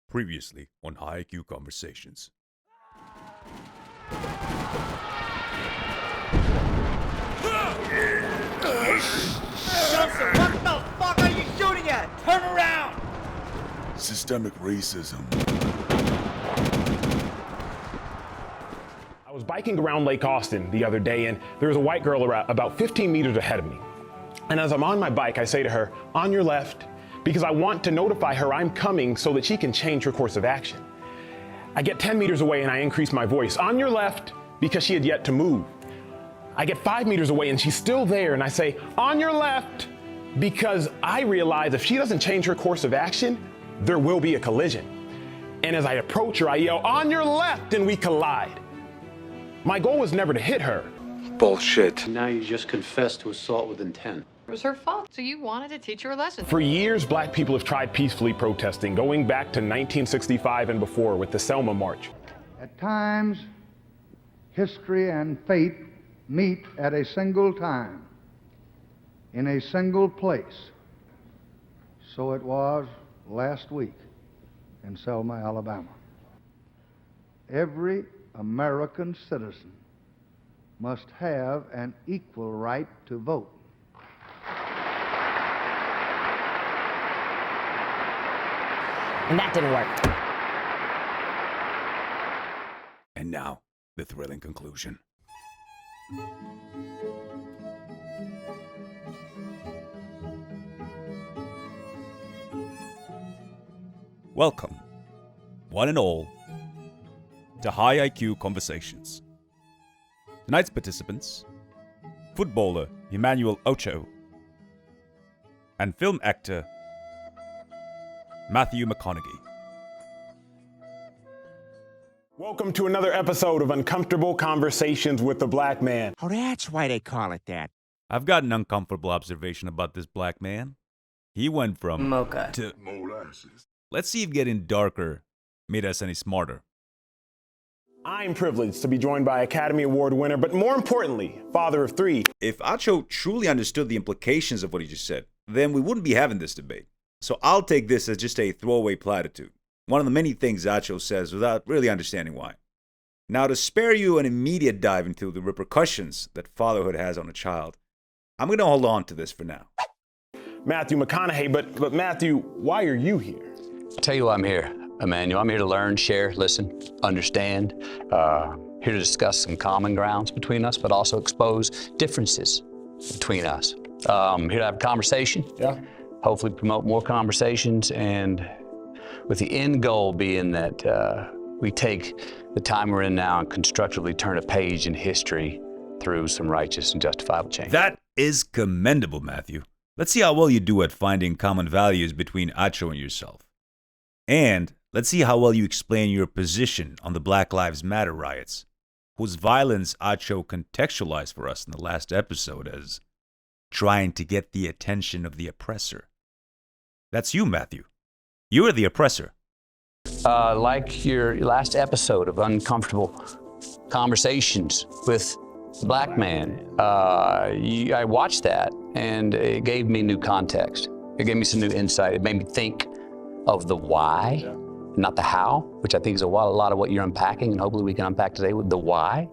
Previously on High IQ Conversations. Johnson, what the fuck are you shooting at? Turn around! Systemic racism. I was biking around Lake Austin the other day, and there was a white girl about 15 meters ahead of me. And as I'm on my bike, I say to her, "On your left," because I want to notify her I'm coming so that she can change her course of action. I get 10 meters away and I increase my voice, "On your left," because she had yet to move. I get 5 meters away and she's still there, and I say, "On your left," because I realize if she doesn't change her course of action, there will be a collision. And as I approach her, I yell, "On your left," and we collide. My goal was never to hit her. Bullshit. Now you just confessed to assault with intent. It was her fault, so you wanted to teach her a lesson. For years, black people have tried peacefully protesting, going back to 1965 and before with the Selma March. At times, history and fate meet at a single time, in a single place. So it was last week in Selma, Alabama. Every American citizen must have an equal right to vote. And that didn't work. And now, the thrilling conclusion. Welcome, one and all, to High IQ Conversations. Tonight's participants, footballer Emmanuel Acho and film actor Matthew McConaughey. Welcome to another episode of Uncomfortable Conversations with the Black Man. Oh, that's why they call it that. I've got an uncomfortable observation about this black man. He went from Mocha to Molasses. let's see if getting darker made us any smarter. I'm privileged to be joined by Academy Award winner, but more importantly, father of three. If Acho truly understood the implications of what he just said, then we wouldn't be having this debate. So I'll take this as just a throwaway platitude. One of the many things Acho says without really understanding why. Now, to spare you an immediate dive into the repercussions that fatherhood has on a child, I'm going to hold on to this for now. Matthew McConaughey, but Matthew, why are you here? I'll tell you why I'm here, Emmanuel. I'm here to learn, share, listen, understand. Here to discuss some common grounds between us, but also expose differences between us. Here to have a conversation. Yeah. Hopefully promote more conversations, and with the end goal being that we take the time we're in now and constructively turn a page in history through some righteous and justifiable change. That is commendable, Matthew. Let's see how well you do at finding common values between Acho and yourself. And let's see how well you explain your position on the Black Lives Matter riots, whose violence Acho contextualized for us in the last episode as trying to get the attention of the oppressor. That's you, Matthew. You are the oppressor. Like your last episode of Uncomfortable Conversations with the Black Man, I watched that, and it gave me new context. It gave me some new insight. It made me think of the why, not the how, which I think is a lot of what you're unpacking, and hopefully we can unpack today with the why,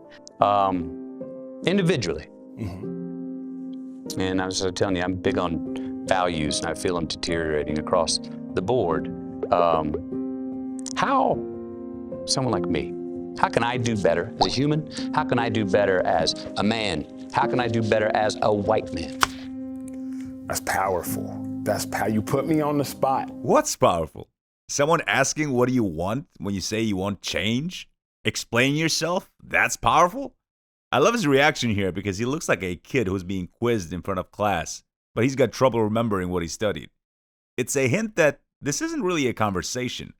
individually. And I was telling you, I'm big on values, and I feel them deteriorating across the board. How, someone like me, how can I do better as a human? How can I do better as a man? How can I do better as a white man? That's powerful. You put me on the spot. What's powerful? Someone asking what do you want when you say you want change? Explain yourself? That's powerful? I love his reaction here because he looks like a kid who's being quizzed in front of class, but he's got trouble remembering what he studied. It's a hint that this isn't really a conversation.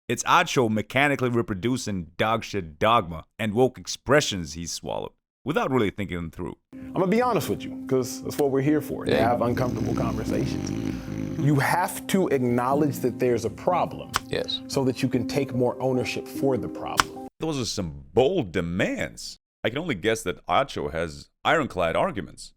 It's Acho mechanically reproducing dogshit dogma and woke expressions he's swallowed without really thinking them through. I'm gonna be honest with you, because that's what we're here for, to have uncomfortable conversations. You have to acknowledge that there's a problem. Yes. So that you can take more ownership for the problem. Those are some bold demands. I can only guess that Acho has ironclad arguments.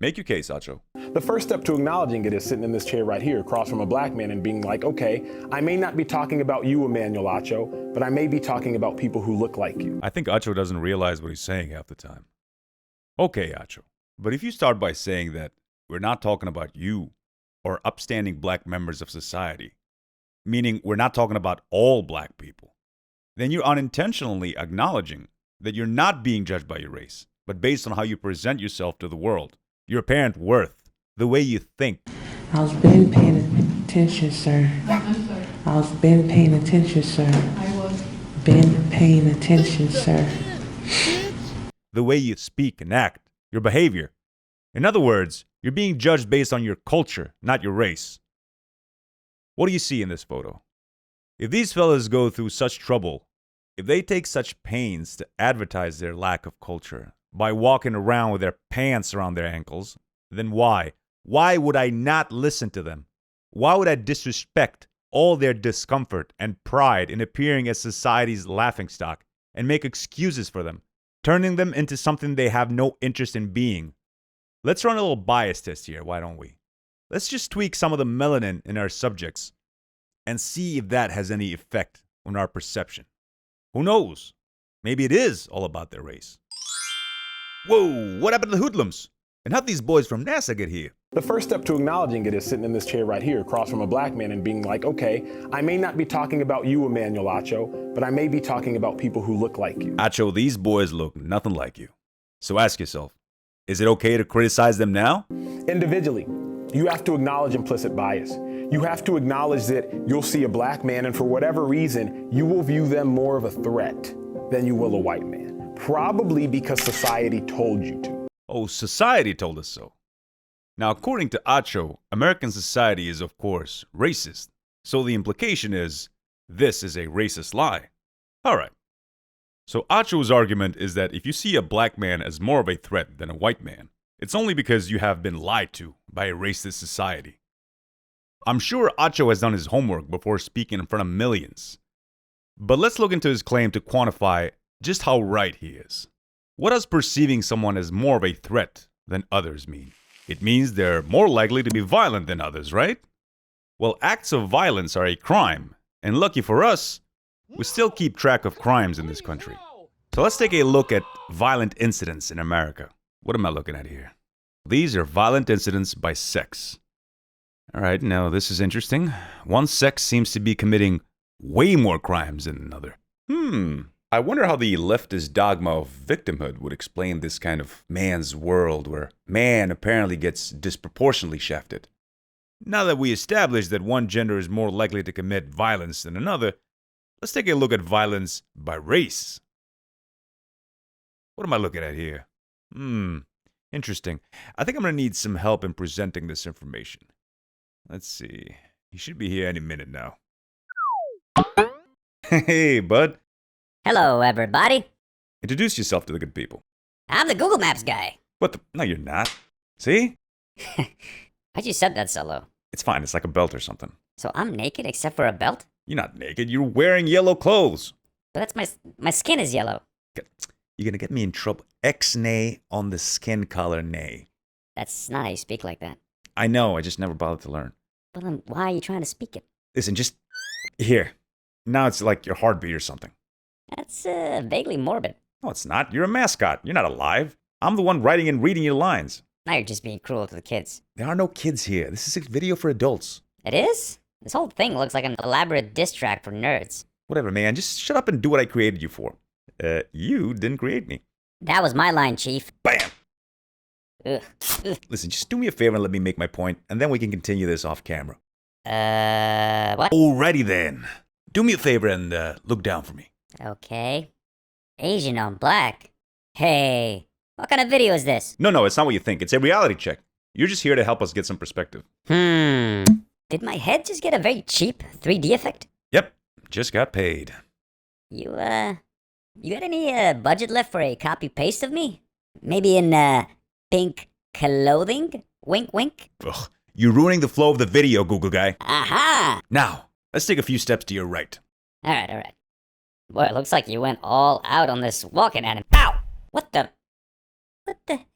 Make your case, Acho. The first step to acknowledging it is sitting in this chair right here across from a black man and being like, okay, I may not be talking about you, Emmanuel Acho, but I may be talking about people who look like you. I think Acho doesn't realize what he's saying half the time. Okay, Acho, but if you start by saying that we're not talking about you or upstanding black members of society, meaning we're not talking about all black people, then you're unintentionally acknowledging that you're not being judged by your race, but based on how you present yourself to the world, your apparent worth, the way you think. I was been paying attention, sir. I'm sorry. I was been paying attention, sir. I was. Been paying attention, sir. The way you speak and act, your behavior. In other words, you're being judged based on your culture, not your race. What do you see in this photo? If these fellas go through such trouble, if they take such pains to advertise their lack of culture by walking around with their pants around their ankles, then why? Why would I not listen to them? Why would I disrespect all their discomfort and pride in appearing as society's laughingstock and make excuses for them, turning them into something they have no interest in being? Let's run a little bias test here, why don't we? Let's just tweak some of the melanin in our subjects and see if that has any effect on our perception. Who knows? Maybe it is all about their race. Whoa, what happened to the hoodlums? And how'd these boys from NASA get here? The first step to acknowledging it is sitting in this chair right here across from a black man and being like, okay, I may not be talking about you, Emmanuel Acho, but I may be talking about people who look like you. Acho, these boys look nothing like you. So ask yourself, is it okay to criticize them now? Individually, you have to acknowledge implicit bias. You have to acknowledge that you'll see a black man and for whatever reason, you will view them more of a threat than you will a white man. Probably because society told you to. Oh, society told us so. Now, according to Acho, American society is, of course, racist. So the implication is, this is a racist lie. All right. So Acho's argument is that if you see a black man as more of a threat than a white man, it's only because you have been lied to by a racist society. I'm sure Acho has done his homework before speaking in front of millions. But let's look into his claim to quantify just how right he is. What does perceiving someone as more of a threat than others mean? It means they're more likely to be violent than others, right? Well, acts of violence are a crime, and lucky for us, we still keep track of crimes in this country. So let's take a look at violent incidents in America. What am I looking at here? These are violent incidents by sex. All right, now this is interesting. One sex seems to be committing way more crimes than another. I wonder how the leftist dogma of victimhood would explain this kind of man's world where man apparently gets disproportionately shafted. Now that we established that one gender is more likely to commit violence than another, let's take a look at violence by race. What am I looking at here? Interesting. I think I'm going to need some help in presenting this information. Let's see. He should be here any minute now. Hey, bud. Hello, everybody. Introduce yourself to the good people. I'm the Google Maps guy. What the? No, you're not. See? How'd you set that so low? It's fine. It's like a belt or something. So I'm naked except for a belt? You're not naked. You're wearing yellow clothes. But that's my skin is yellow. You're gonna get me in trouble. X-nay on the skin color nay. That's not how you speak like that. I know. I just never bothered to learn. But why are you trying to speak it? Listen, just here. Now it's like your heartbeat or something. That's vaguely morbid. No, it's not. You're a mascot. You're not alive. I'm the one writing and reading your lines. Now you're just being cruel to the kids. There are no kids here. This is a video for adults. It is? This whole thing looks like an elaborate diss track for nerds. Whatever, man. Just shut up and do what I created you for. You didn't create me. That was my line, Chief. Bam! Ugh. Listen, just do me a favor and let me make my point, and then we can continue this off camera. What? Alrighty then. Do me a favor and look down for me. Okay. Asian on black. Hey, what kind of video is this? No, it's not what you think. It's a reality check. You're just here to help us get some perspective. Did my head just get a very cheap 3D effect? Yep, just got paid. You got any budget left for a copy-paste of me? Maybe in pink clothing? Wink, wink. Ugh, you're ruining the flow of the video, Google guy. Aha! Now, let's take a few steps to your right. All right. Boy, it looks like you went all out on this walking at him. Ow! What the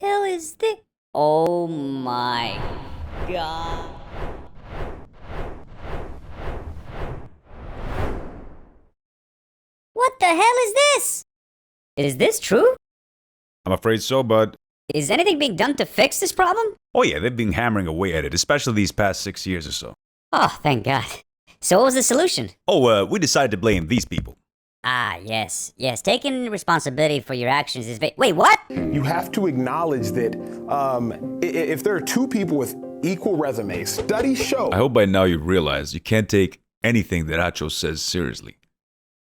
hell is this? Oh my god. What the hell is this? Is this true? I'm afraid so, but Is anything being done to fix this problem? oh yeah, they've been hammering away at it, especially these past 6 years or so. Oh, thank God. So what was the solution? Oh, we decided to blame these people. Ah, yes. Taking responsibility for your actions is wait, what? You have to acknowledge that if there are two people with equal resumes, studies show. I hope by now you realize you can't take anything that Acho says seriously.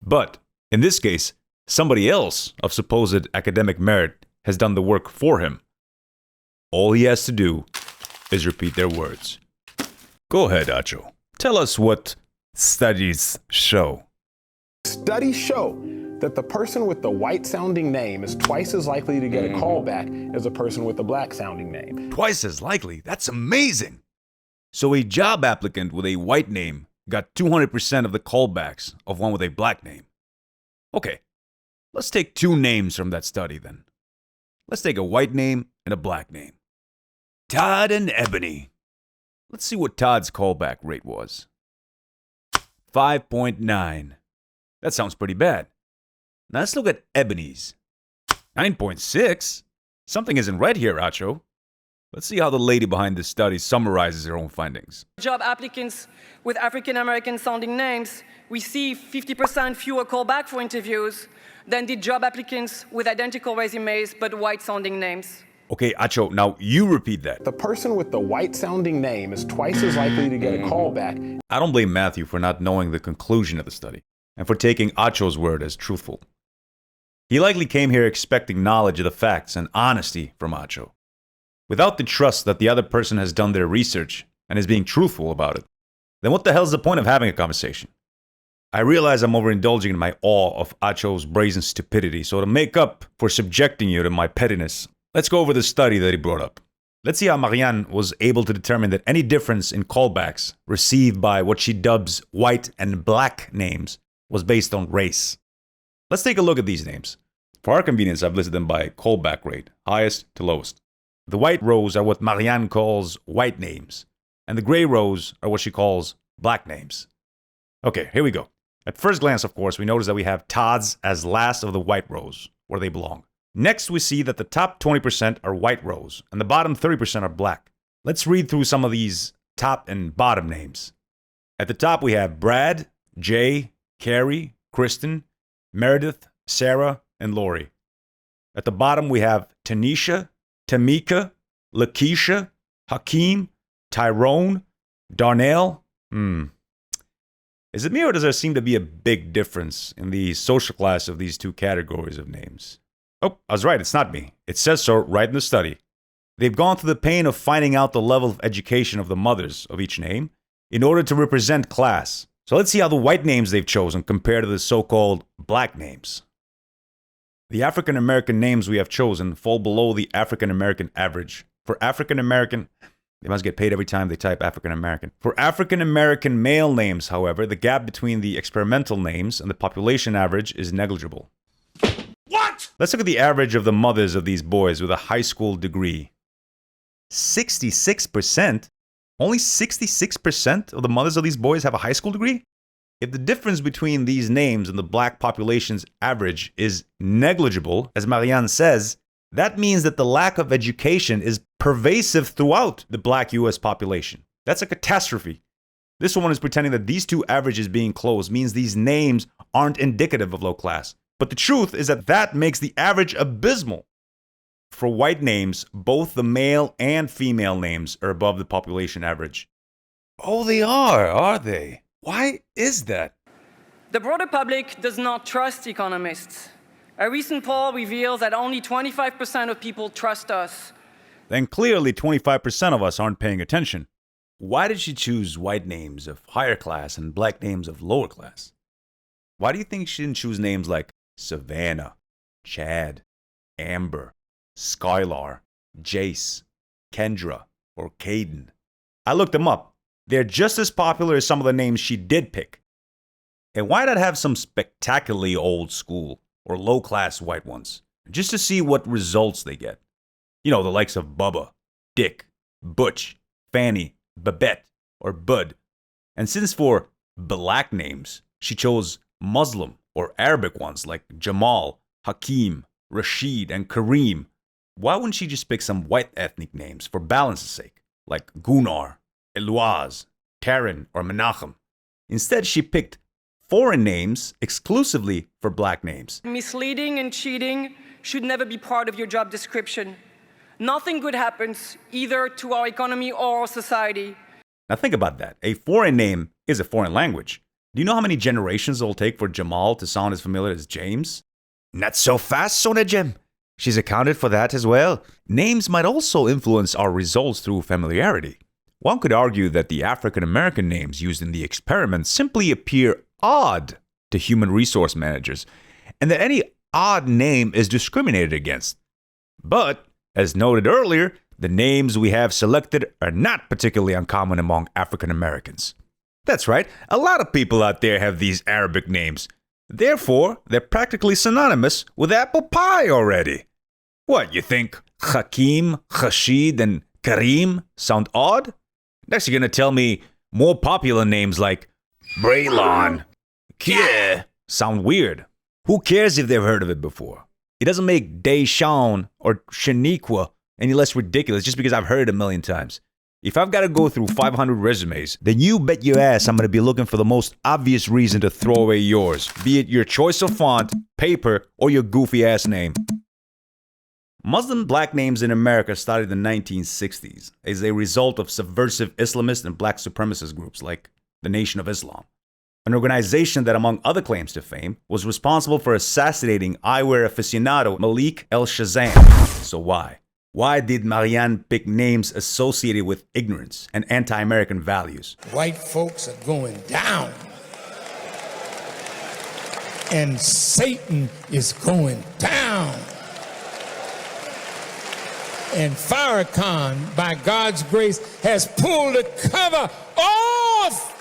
But in this case, somebody else of supposed academic merit has done the work for him. All he has to do is repeat their words. Go ahead, Acho. Tell us what studies show. Studies show that the person with the white-sounding name is twice as likely to get a callback as a person with a black-sounding name. Twice as likely? That's amazing! So a job applicant with a white name got 200% of the callbacks of one with a black name. Okay, let's take two names from that study then. Let's take a white name and a black name. Todd and Ebony. Let's see what Todd's callback rate was. 5.9. That sounds pretty bad. Now let's look at Ebony's. 9.6? Something isn't right here, Acho. Let's see how the lady behind this study summarizes her own findings. Job applicants with African American sounding names receive 50% fewer callback for interviews than did job applicants with identical resumes but white sounding names. Okay, Acho, now you repeat that. The person with the white-sounding name is twice as likely to get a callback. I don't blame Matthew for not knowing the conclusion of the study and for taking Acho's word as truthful. He likely came here expecting knowledge of the facts and honesty from Acho. Without the trust that the other person has done their research and is being truthful about it, then what the hell's the point of having a conversation? I realize I'm overindulging in my awe of Acho's brazen stupidity, so to make up for subjecting you to my pettiness, let's go over the study that he brought up. Let's see how Marianne was able to determine that any difference in callbacks received by what she dubs white and black names was based on race. Let's take a look at these names. For our convenience, I've listed them by callback rate, highest to lowest. The white rows are what Marianne calls white names, and the gray rows are what she calls black names. Okay, here we go. At first glance, of course, we notice that we have Todd's as last of the white rows, where they belong. Next, we see that the top 20% are white rows, and the bottom 30% are black. Let's read through some of these top and bottom names. At the top, we have Brad, Jay, Carrie, Kristen, Meredith, Sarah, and Lori. At the bottom, we have Tanisha, Tamika, Lakeisha, Hakeem, Tyrone, Darnell. Is it me or does there seem to be a big difference in the social class of these two categories of names? Oh, I was right, it's not me. It says so right in the study. They've gone through the pain of finding out the level of education of the mothers of each name in order to represent class. So let's see how the white names they've chosen compare to the so-called black names. The African American names we have chosen fall below the African American average. For African American, they must get paid every time they type African American. For African American male names, however, the gap between the experimental names and the population average is negligible. What? Let's look at the average of the mothers of these boys with a high school degree. 66%? Only 66% of the mothers of these boys have a high school degree? If the difference between these names and the black population's average is negligible, as Marianne says, that means that the lack of education is pervasive throughout the black US population. That's a catastrophe. This woman is pretending that these two averages being close means these names aren't indicative of low class. But the truth is that that makes the average abysmal. For white names, both the male and female names are above the population average. Oh, they are they? Why is that? The broader public does not trust economists. A recent poll reveals that only 25% of people trust us. Then clearly 25% of us aren't paying attention. Why did she choose white names of higher class and black names of lower class? Why do you think she didn't choose names like Savannah, Chad, Amber, Skylar, Jace, Kendra, or Caden? I looked them up. They're just as popular as some of the names she did pick. And why not have some spectacularly old school or low-class white ones, just to see what results they get? You know, the likes of Bubba, Dick, Butch, Fanny, Babette, or Bud. And since for black names, she chose Muslim or Arabic ones like Jamal, Hakeem, Rashid, and Kareem, why wouldn't she just pick some white ethnic names for balance's sake, like Gunnar, Eloise, Taryn, or Menachem? Instead, she picked foreign names exclusively for black names. Misleading and cheating should never be part of your job description. Nothing good happens either to our economy or our society. Now think about that. A foreign name is a foreign language. Do you know how many generations it will take for Jamal to sound as familiar as James? Not so fast, Sonajem. She's accounted for that as well. Names might also influence our results through familiarity. One could argue that the African American names used in the experiment simply appear odd to human resource managers, and that any odd name is discriminated against. But, as noted earlier, the names we have selected are not particularly uncommon among African Americans. That's right, a lot of people out there have these Arabic names. Therefore, they're practically synonymous with apple pie already. What, you think Hakeem, Rashid, and Kareem sound odd? Next, you're gonna tell me more popular names like Braylon, Kier sound weird. Who cares if they've heard of it before? It doesn't make Deshaun or Shaniqua any less ridiculous just because I've heard it a million times. If I've got to go through 500 resumes, then you bet your ass I'm going to be looking for the most obvious reason to throw away yours, be it your choice of font, paper, or your goofy ass name. Muslim black names in America started in the 1960s as a result of subversive Islamist and black supremacist groups like the Nation of Islam, an organization that, among other claims to fame, was responsible for assassinating eyewear aficionado Malik El-Shazam. So why? Why did Marianne pick names associated with ignorance and anti-American values? White folks are going down, and Satan is going down. And Farrakhan, by God's grace, has pulled the cover off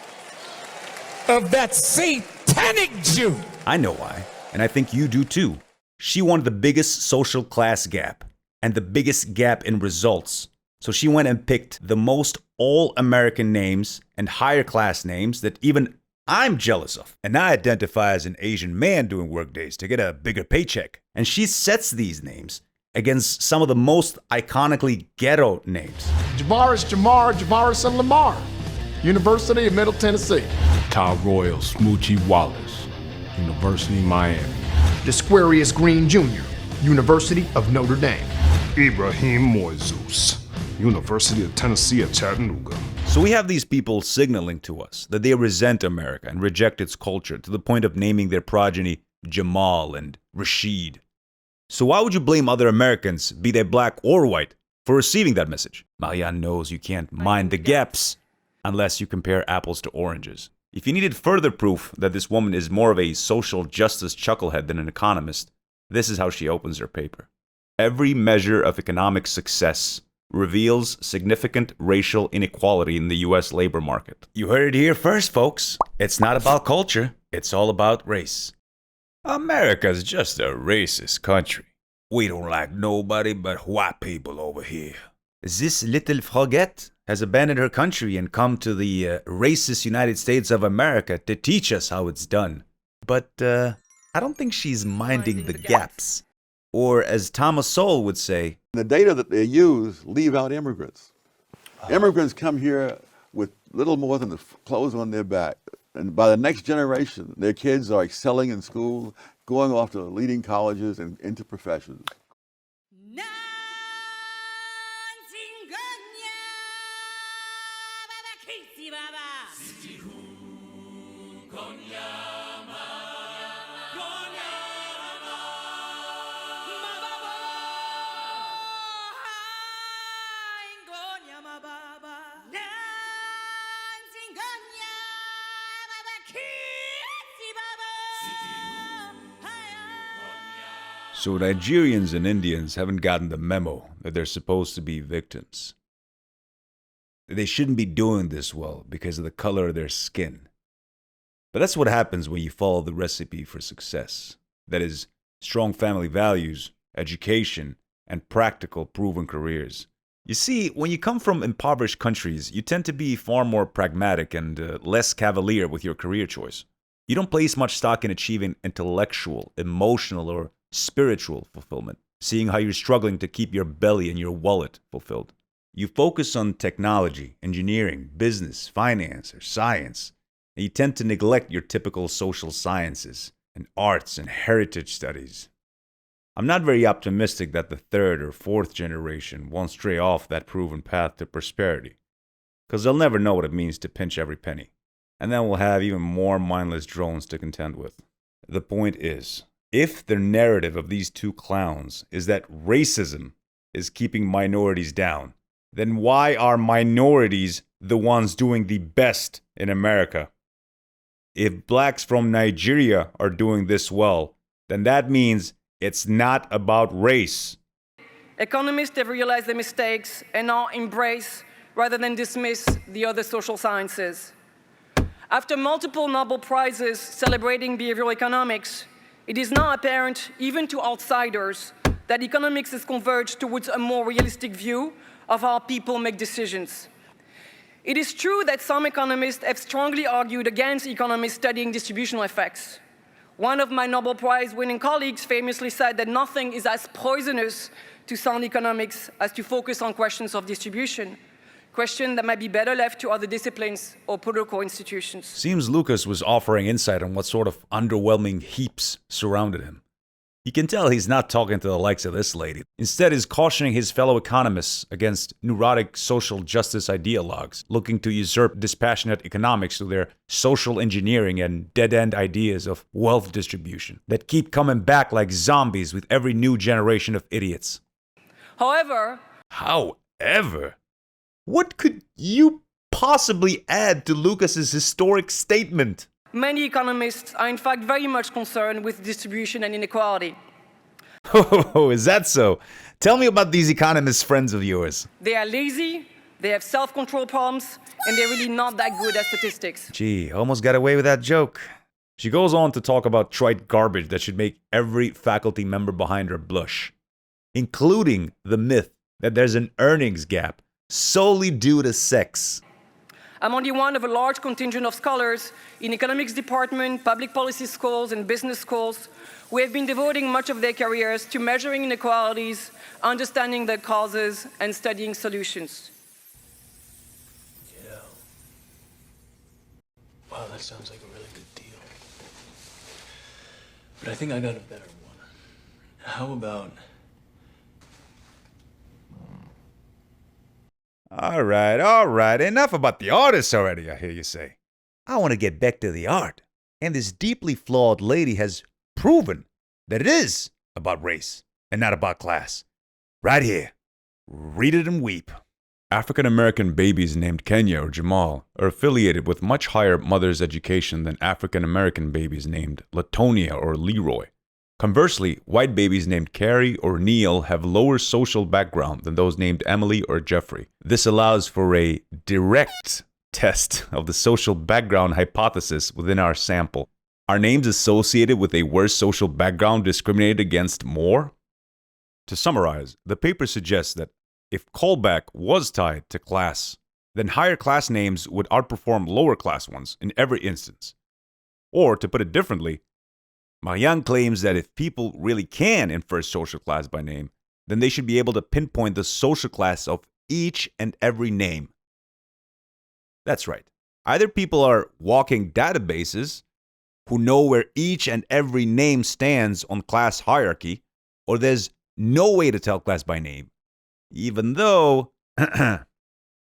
of that satanic Jew. I know why, and I think you do too. She wanted the biggest social class gap and the biggest gap in results. So she went and picked the most all-American names and higher class names that even I'm jealous of. And I identify as an Asian man doing work days to get a bigger paycheck. And she sets these names against some of the most iconically ghetto names. Javaris Jamar, Javaris and Lamar, University of Middle Tennessee. Ty Royal, Smoochie Wallace, University of Miami. Desquarius Green Jr., University of Notre Dame. Ibrahim Moizus, University of Tennessee at Chattanooga. So we have these people signaling to us that they resent America and reject its culture to the point of naming their progeny Jamal and Rashid. So why would you blame other Americans, be they black or white, for receiving that message? Marianne knows you can't mind the gaps unless you compare apples to oranges. If you needed further proof that this woman is more of a social justice chucklehead than an economist, this is how she opens her paper. Every measure of economic success reveals significant racial inequality in the U.S. labor market. You heard it here first, folks. It's not about culture. It's all about race. America's just a racist country. We don't like nobody but white people over here. This little frogette has abandoned her country and come to the racist United States of America to teach us how it's done. But I don't think she's minding the gaps. Or as Thomas Sowell would say, the data that they use leave out immigrants. Immigrants come here with little more than the clothes on their back. And by the next generation, their kids are excelling in school, going off to leading colleges and into professions. So Nigerians and Indians haven't gotten the memo that they're supposed to be victims. They shouldn't be doing this well because of the color of their skin. But that's what happens when you follow the recipe for success. That is, strong family values, education, and practical proven careers. You see, when you come from impoverished countries, you tend to be far more pragmatic and less cavalier with your career choice. You don't place much stock in achieving intellectual, emotional, or spiritual fulfillment, seeing how you're struggling to keep your belly and your wallet fulfilled. You focus on technology, engineering, business, finance, or science, and you tend to neglect your typical social sciences and arts and heritage studies. I'm not very optimistic that the third or fourth generation won't stray off that proven path to prosperity, because they'll never know what it means to pinch every penny, and then we'll have even more mindless drones to contend with. The point is, if the narrative of these two clowns is that racism is keeping minorities down, then why are minorities the ones doing the best in America? If blacks from Nigeria are doing this well, then that means it's not about race. Economists have realized their mistakes and now embrace rather than dismiss the other social sciences. After multiple Nobel Prizes celebrating behavioral economics, it is now apparent, even to outsiders, that economics has converged towards a more realistic view of how people make decisions. It is true that some economists have strongly argued against economists studying distributional effects. One of my Nobel Prize-winning colleagues famously said that nothing is as poisonous to sound economics as to focus on questions of distribution, questions that might be better left to other disciplines or political institutions. Seems Lucas was offering insight on what sort of underwhelming heaps surrounded him. You can tell he's not talking to the likes of this lady. Instead, he's cautioning his fellow economists against neurotic social justice ideologues looking to usurp dispassionate economics through their social engineering and dead-end ideas of wealth distribution that keep coming back like zombies with every new generation of idiots. However, what could you possibly add to Lucas's historic statement? Many economists are in fact very much concerned with distribution and inequality. Oh, is that so? Tell me about these economist friends of yours. They are lazy, they have self-control problems, and they're really not that good at statistics. Gee, almost got away with that joke. She goes on to talk about trite garbage that should make every faculty member behind her blush, including the myth that there's an earnings gap solely due to sex. I'm only one of a large contingent of scholars in economics department, public policy schools, and business schools who have been devoting much of their careers to measuring inequalities, understanding their causes, and studying solutions. Yeah. Wow, that sounds like a really good deal. But I think I got a better one. How about... All right. Enough about the artists already, I hear you say. I want to get back to the art. And this deeply flawed lady has proven that it is about race and not about class. Right here. Read it and weep. African American babies named Kenya or Jamal are affiliated with much higher mother's education than African American babies named Latonia or Leroy. Conversely, white babies named Carrie or Neil have lower social background than those named Emily or Jeffrey. This allows for a direct test of the social background hypothesis within our sample. Are names associated with a worse social background discriminated against more? To summarize, the paper suggests that if callback was tied to class, then higher class names would outperform lower class ones in every instance. Or, to put it differently, Marianne claims that if people really can infer social class by name, then they should be able to pinpoint the social class of each and every name. That's right. Either people are walking databases who know where each and every name stands on class hierarchy, or there's no way to tell class by name, even though...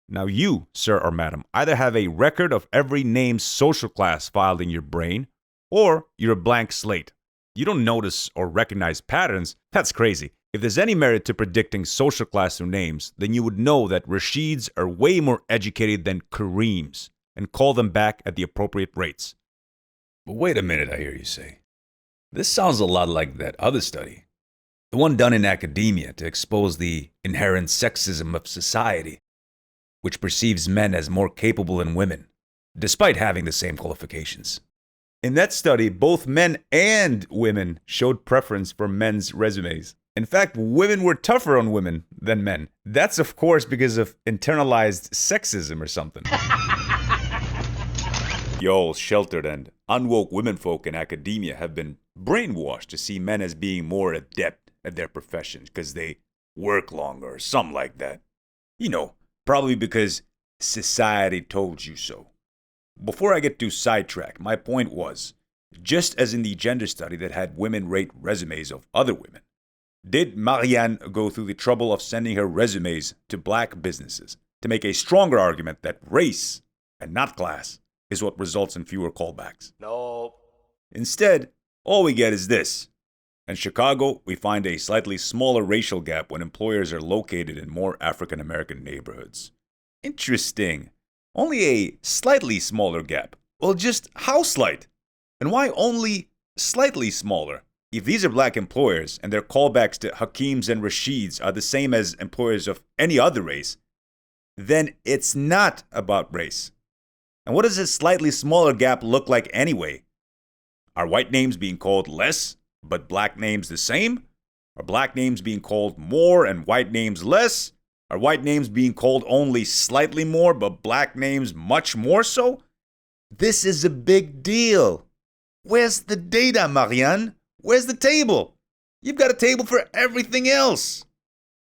Now you, sir or madam, either have a record of every name's social class filed in your brain, or you're a blank slate. You don't notice or recognize patterns. That's crazy. If there's any merit to predicting social class through names, then you would know that Rashids are way more educated than Kareems and call them back at the appropriate rates. But wait a minute, I hear you say. This sounds a lot like that other study. The one done in academia to expose the inherent sexism of society, which perceives men as more capable than women, despite having the same qualifications. In that study, both men and women showed preference for men's resumes, In fact, women were tougher on women than men. That's, of course, because of internalized sexism or something. Y'all sheltered and unwoke womenfolk in academia have been brainwashed to see men as being more adept at their professions because they work longer or something like that. You know, probably because society told you so. Before I get too sidetracked, my point was, just as in the gender study that had women rate resumes of other women, did Marianne go through the trouble of sending her resumes to black businesses to make a stronger argument that race, and not class, is what results in fewer callbacks? No. Instead, all we get is this. In Chicago, we find a slightly smaller racial gap when employers are located in more African American neighborhoods. Interesting. Only a slightly smaller gap. Well, just how slight? And why only slightly smaller? If these are black employers and their callbacks to Hakeems and Rashids are the same as employers of any other race, then it's not about race. And what does this slightly smaller gap look like anyway? Are white names being called less, but black names the same? Are black names being called more and white names less? Are white names being called only slightly more, but black names much more so? This is a big deal. Where's the data, Marianne? Where's the table? You've got a table for everything else.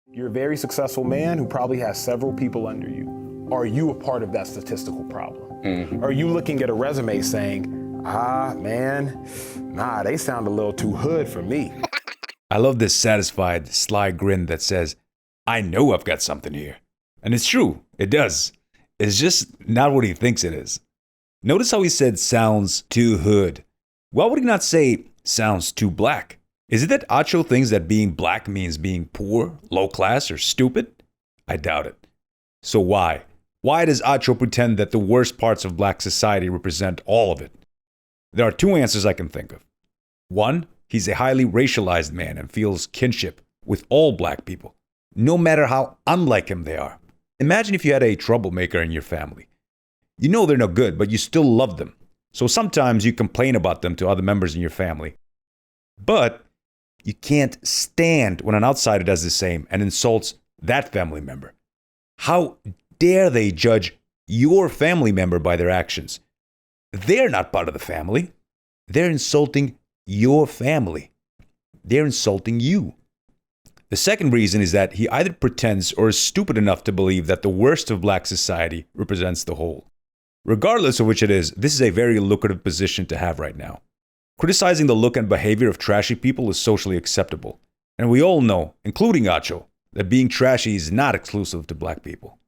You're a very successful man who probably has several people under you. Are you a part of that statistical problem? Mm-hmm. Are you looking at a resume saying, they sound a little too hood for me? I love this satisfied, sly grin that says, I know I've got something here. And it's true, it does. It's just not what he thinks it is. Notice how he said sounds too hood. Why would he not say sounds too black? Is it that Acho thinks that being black means being poor, low class, or stupid? I doubt it. So why? Why does Acho pretend that the worst parts of black society represent all of it? There are two answers I can think of. One, he's a highly racialized man and feels kinship with all black people, no matter how unlike him they are. Imagine if you had a troublemaker in your family. You know they're no good, but you still love them. So sometimes you complain about them to other members in your family. But you can't stand when an outsider does the same and insults that family member. How dare they judge your family member by their actions? They're not part of the family. They're insulting your family. They're insulting you. The second reason is that he either pretends or is stupid enough to believe that the worst of black society represents the whole. Regardless of which it is, this is a very lucrative position to have right now. Criticizing the look and behavior of trashy people is socially acceptable. And we all know, including Acho, that being trashy is not exclusive to black people.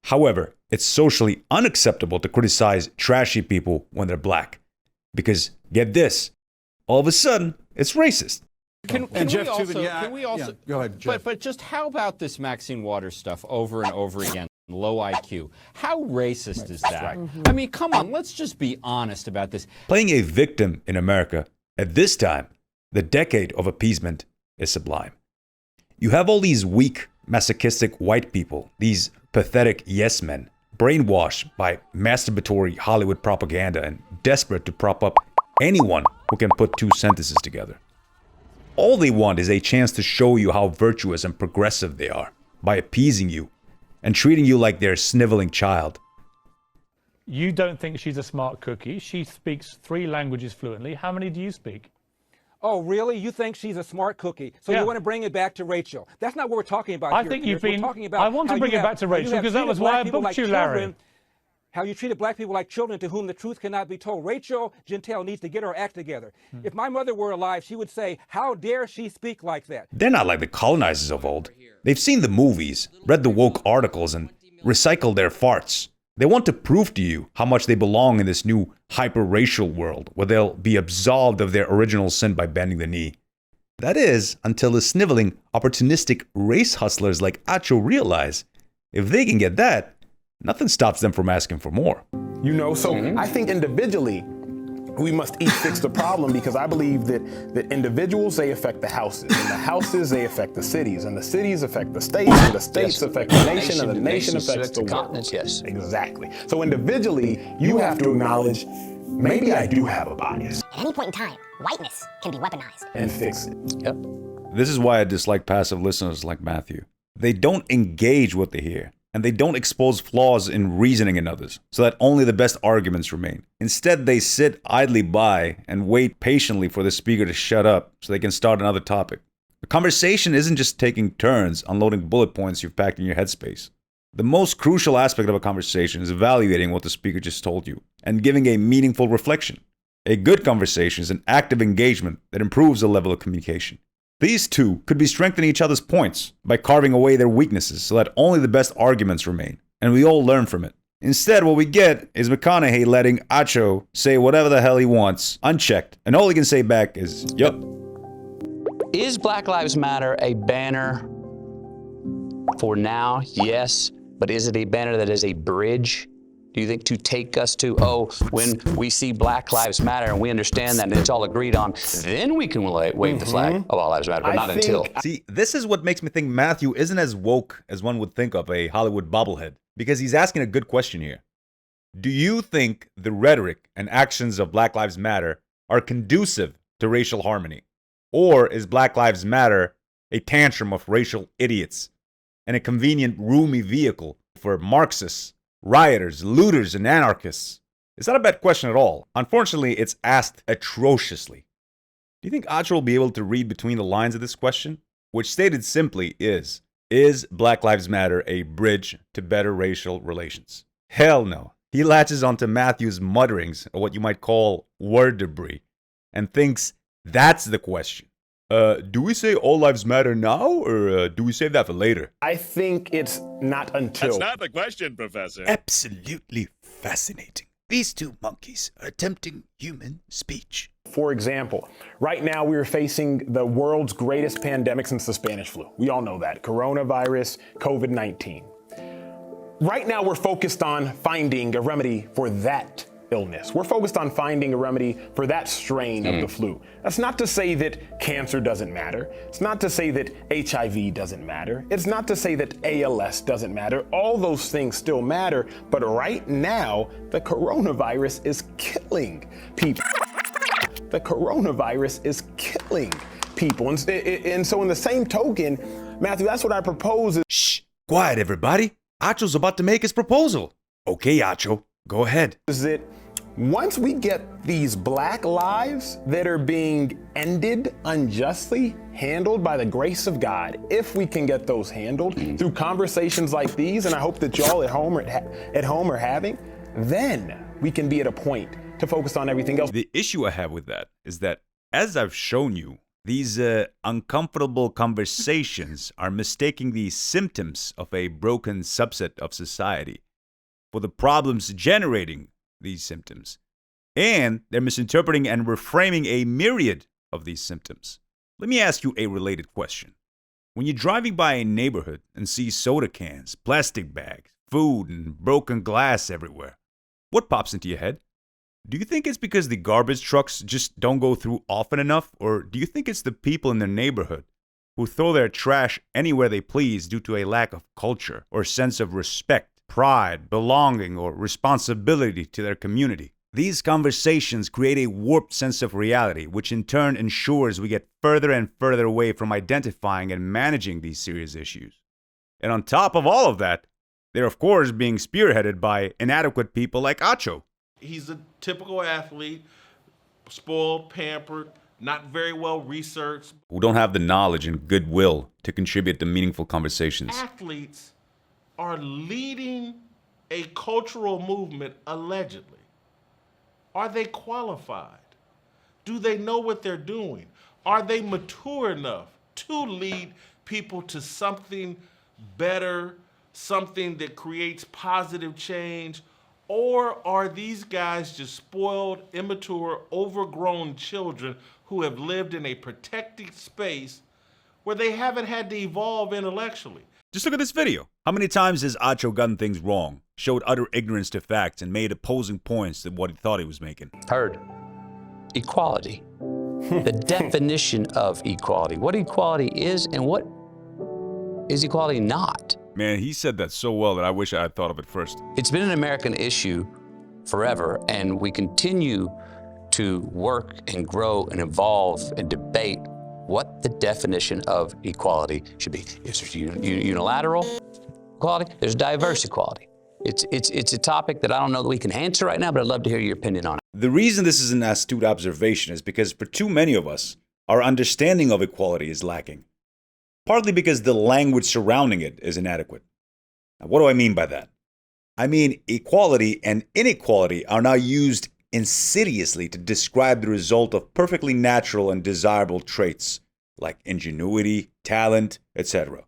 However, it's socially unacceptable to criticize trashy people when they're black. Because, get this, all of a sudden, it's racist. Can we also go ahead, Jeff. But just how about this Maxine Waters stuff over and over again? Low IQ. How racist is that? Right. I mean, come on, let's just be honest about this. Playing a victim in America at this time, the decade of appeasement, is sublime. You have all these weak, masochistic white people, these pathetic yes men, brainwashed by masturbatory Hollywood propaganda and desperate to prop up anyone who can put two sentences together. All they want is a chance to show you how virtuous and progressive they are by appeasing you and treating you like their sniveling child. You don't think she's a smart cookie. She speaks 3 languages fluently. How many do you speak? Oh, really? You think she's a smart cookie? So you want to bring it back to Rachel. That's not what we're talking about here. I think you've been... I want to bring it back to Rachel because that was why I booked you, Larry. How you treated black people like children to whom the truth cannot be told. Rachel Gentile needs to get her act together. If my mother were alive, she would say, how dare she speak like that? They're not like the colonizers of old. They've seen the movies, read the woke articles, and recycled their farts. They want to prove to you how much they belong in this new hyper-racial world where they'll be absolved of their original sin by bending the knee. That is, until the sniveling, opportunistic race hustlers like Acho realize if they can get that, nothing stops them from asking for more. You know, so I think individually, we must each fix the problem because I believe that individuals, they affect the houses, and the houses, they affect the cities, and the cities affect the states, and the states affect the nation, and the nation affects the world. Yes. Exactly. So individually, you have to acknowledge, maybe I do have a bias. At any point in time, whiteness can be weaponized. And fix it. Yep. This is why I dislike passive listeners like Matthew. They don't engage what they hear, and they don't expose flaws in reasoning in others, so that only the best arguments remain. Instead, they sit idly by and wait patiently for the speaker to shut up so they can start another topic. A conversation isn't just taking turns unloading bullet points you've packed in your headspace. The most crucial aspect of a conversation is evaluating what the speaker just told you and giving a meaningful reflection. A good conversation is an active engagement that improves the level of communication. These two could be strengthening each other's points by carving away their weaknesses so that only the best arguments remain, and we all learn from it. Instead, what we get is McConaughey letting Acho say whatever the hell he wants, unchecked, and all he can say back is, yup. Is Black Lives Matter a banner for now? Yes. But is it a banner that is a bridge, do you think, to take us to, when we see Black Lives Matter and we understand that and it's all agreed on, then we can wave the flag of all lives matter, but not until. See, this is what makes me think Matthew isn't as woke as one would think of a Hollywood bobblehead, because he's asking a good question here. Do you think the rhetoric and actions of Black Lives Matter are conducive to racial harmony? Or is Black Lives Matter a tantrum of racial idiots and a convenient, roomy vehicle for Marxists, rioters, looters, and anarchists? It's not a bad question at all. Unfortunately, it's asked atrociously. Do you think Acho will be able to read between the lines of this question? Which stated simply is Black Lives Matter a bridge to better racial relations? Hell no. He latches onto Matthew's mutterings, or what you might call word debris, and thinks that's the question. Do we say all lives matter now, or do we save that for later? I think it's not until. That's not the question, Professor. Absolutely fascinating. These two monkeys are attempting human speech. For example, right now we are facing the world's greatest pandemic since the Spanish flu. We all know that. Coronavirus, COVID-19. Right now we're focused on finding a remedy for that illness. We're focused on finding a remedy for that strain of the flu. That's not to say that cancer doesn't matter. It's not to say that HIV doesn't matter. It's not to say that ALS doesn't matter. All those things still matter, but right now, the coronavirus is killing people. The coronavirus is killing people. And so in the same token, Matthew, that's what I propose. Shh, quiet everybody. Acho's about to make his proposal. Okay, Acho, go ahead. Is it once we get these Black lives that are being ended unjustly handled by the grace of God, if we can get those handled through conversations like these, and I hope that y'all at home are having, then we can be at a point to focus on everything else. The issue I have with that is that, as I've shown you, these uncomfortable conversations are mistaking the symptoms of a broken subset of society for the problems generating these symptoms. And they're misinterpreting and reframing a myriad of these symptoms. Let me ask you a related question. When you're driving by a neighborhood and see soda cans, plastic bags, food, and broken glass everywhere, what pops into your head? Do you think it's because the garbage trucks just don't go through often enough? Or do you think it's the people in their neighborhood who throw their trash anywhere they please due to a lack of culture or sense of respect, pride, belonging, or responsibility to their community? These conversations create a warped sense of reality, which in turn ensures we get further and further away from identifying and managing these serious issues. And on top of all of that, they're of course being spearheaded by inadequate people like Acho. He's a typical athlete, spoiled, pampered, not very well researched. Who don't have the knowledge and goodwill to contribute to meaningful conversations. Athletes are leading a cultural movement, allegedly. Are they qualified? Do they know what they're doing? Are they mature enough to lead people to something better, something that creates positive change? Or are these guys just spoiled, immature, overgrown children who have lived in a protected space where they haven't had to evolve intellectually? Just look at this video. How many times has Acho gotten things wrong, showed utter ignorance to facts, and made opposing points to what he thought he was making? Heard. Equality. The definition of equality. What equality is and what is equality not. Man, he said that so well that I wish I had thought of it first. It's been an American issue forever, and we continue to work and grow and evolve and debate what the definition of equality should be. Is there unilateral equality? There's diverse equality. It's a topic that I don't know that we can answer right now, but I'd love to hear your opinion on it. The reason this is an astute observation is because for too many of us, our understanding of equality is lacking. Partly because the language surrounding it is inadequate. Now, what do I mean by that? I mean equality and inequality are now used insidiously to describe the result of perfectly natural and desirable traits like ingenuity, talent, etc.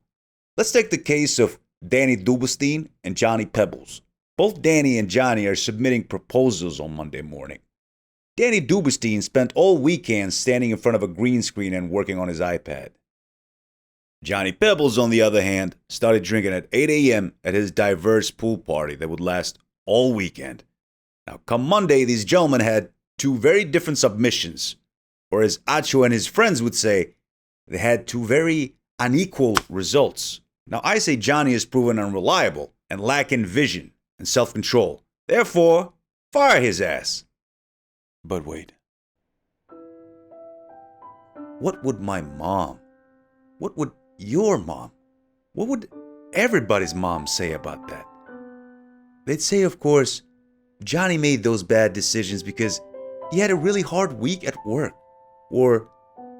Let's take the case of Danny Dubelstein and Johnny Pebbles. Both Danny and Johnny are submitting proposals on Monday morning. Danny Dubelstein spent all weekend standing in front of a green screen and working on his iPad. Johnny Pebbles, on the other hand, started drinking at 8 a.m. at his diverse pool party that would last all weekend. Now, come Monday, these gentlemen had two very different submissions, or as Acho and his friends would say, they had two very unequal results. Now, I say Johnny is proven unreliable and lacking vision and self-control. Therefore, fire his ass. But wait. What would my mom, what would your mom, what would everybody's mom say about that? They'd say, of course, Johnny made those bad decisions because he had a really hard week at work, or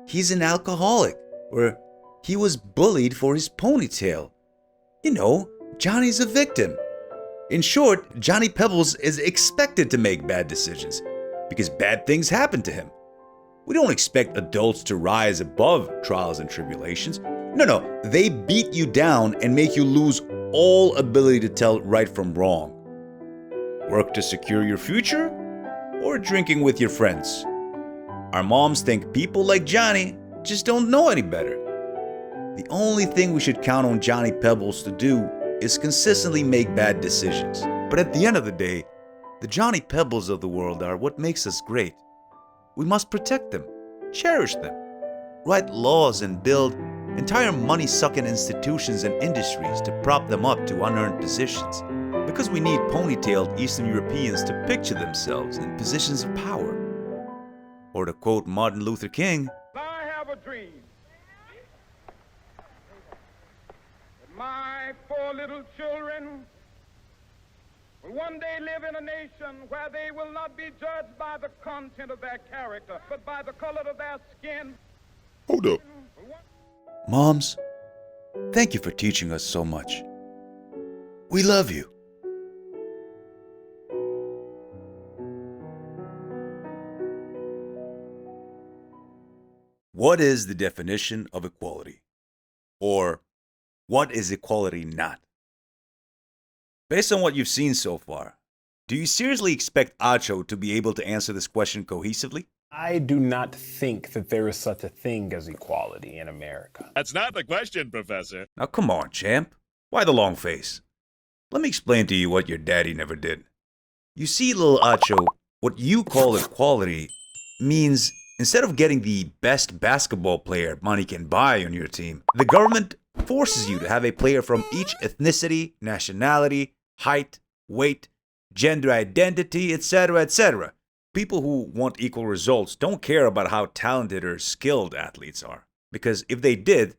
he's an alcoholic, or he was bullied for his ponytail. You know, Johnny's a victim. In short, Johnny Pebbles is expected to make bad decisions because bad things happen to him. We don't expect adults to rise above trials and tribulations. No, they beat you down and make you lose all ability to tell right from wrong. Work to secure your future, or drinking with your friends? Our moms think people like Johnny just don't know any better. The only thing we should count on Johnny Pebbles to do is consistently make bad decisions. But at the end of the day, the Johnny Pebbles of the world are what makes us great. We must protect them, cherish them, write laws and build entire money-sucking institutions and industries to prop them up to unearned positions. Because we need ponytailed Eastern Europeans to picture themselves in positions of power. Or to quote Martin Luther King, I have a dream that my 4 little children will one day live in a nation where they will not be judged by the content of their character, but by the color of their skin. Hold up. Moms, thank you for teaching us so much. We love you. What is the definition of equality? Or what is equality not? Based on what you've seen so far, do you seriously expect Acho to be able to answer this question cohesively? I do not think that there is such a thing as equality in America. That's not the question, Professor. Now come on, champ. Why the long face? Let me explain to you what your daddy never did. You see, little Acho, what you call equality means instead of getting the best basketball player money can buy on your team, the government forces you to have a player from each ethnicity, nationality, height, weight, gender identity, etc., etc. People who want equal results don't care about how talented or skilled athletes are. Because if they did,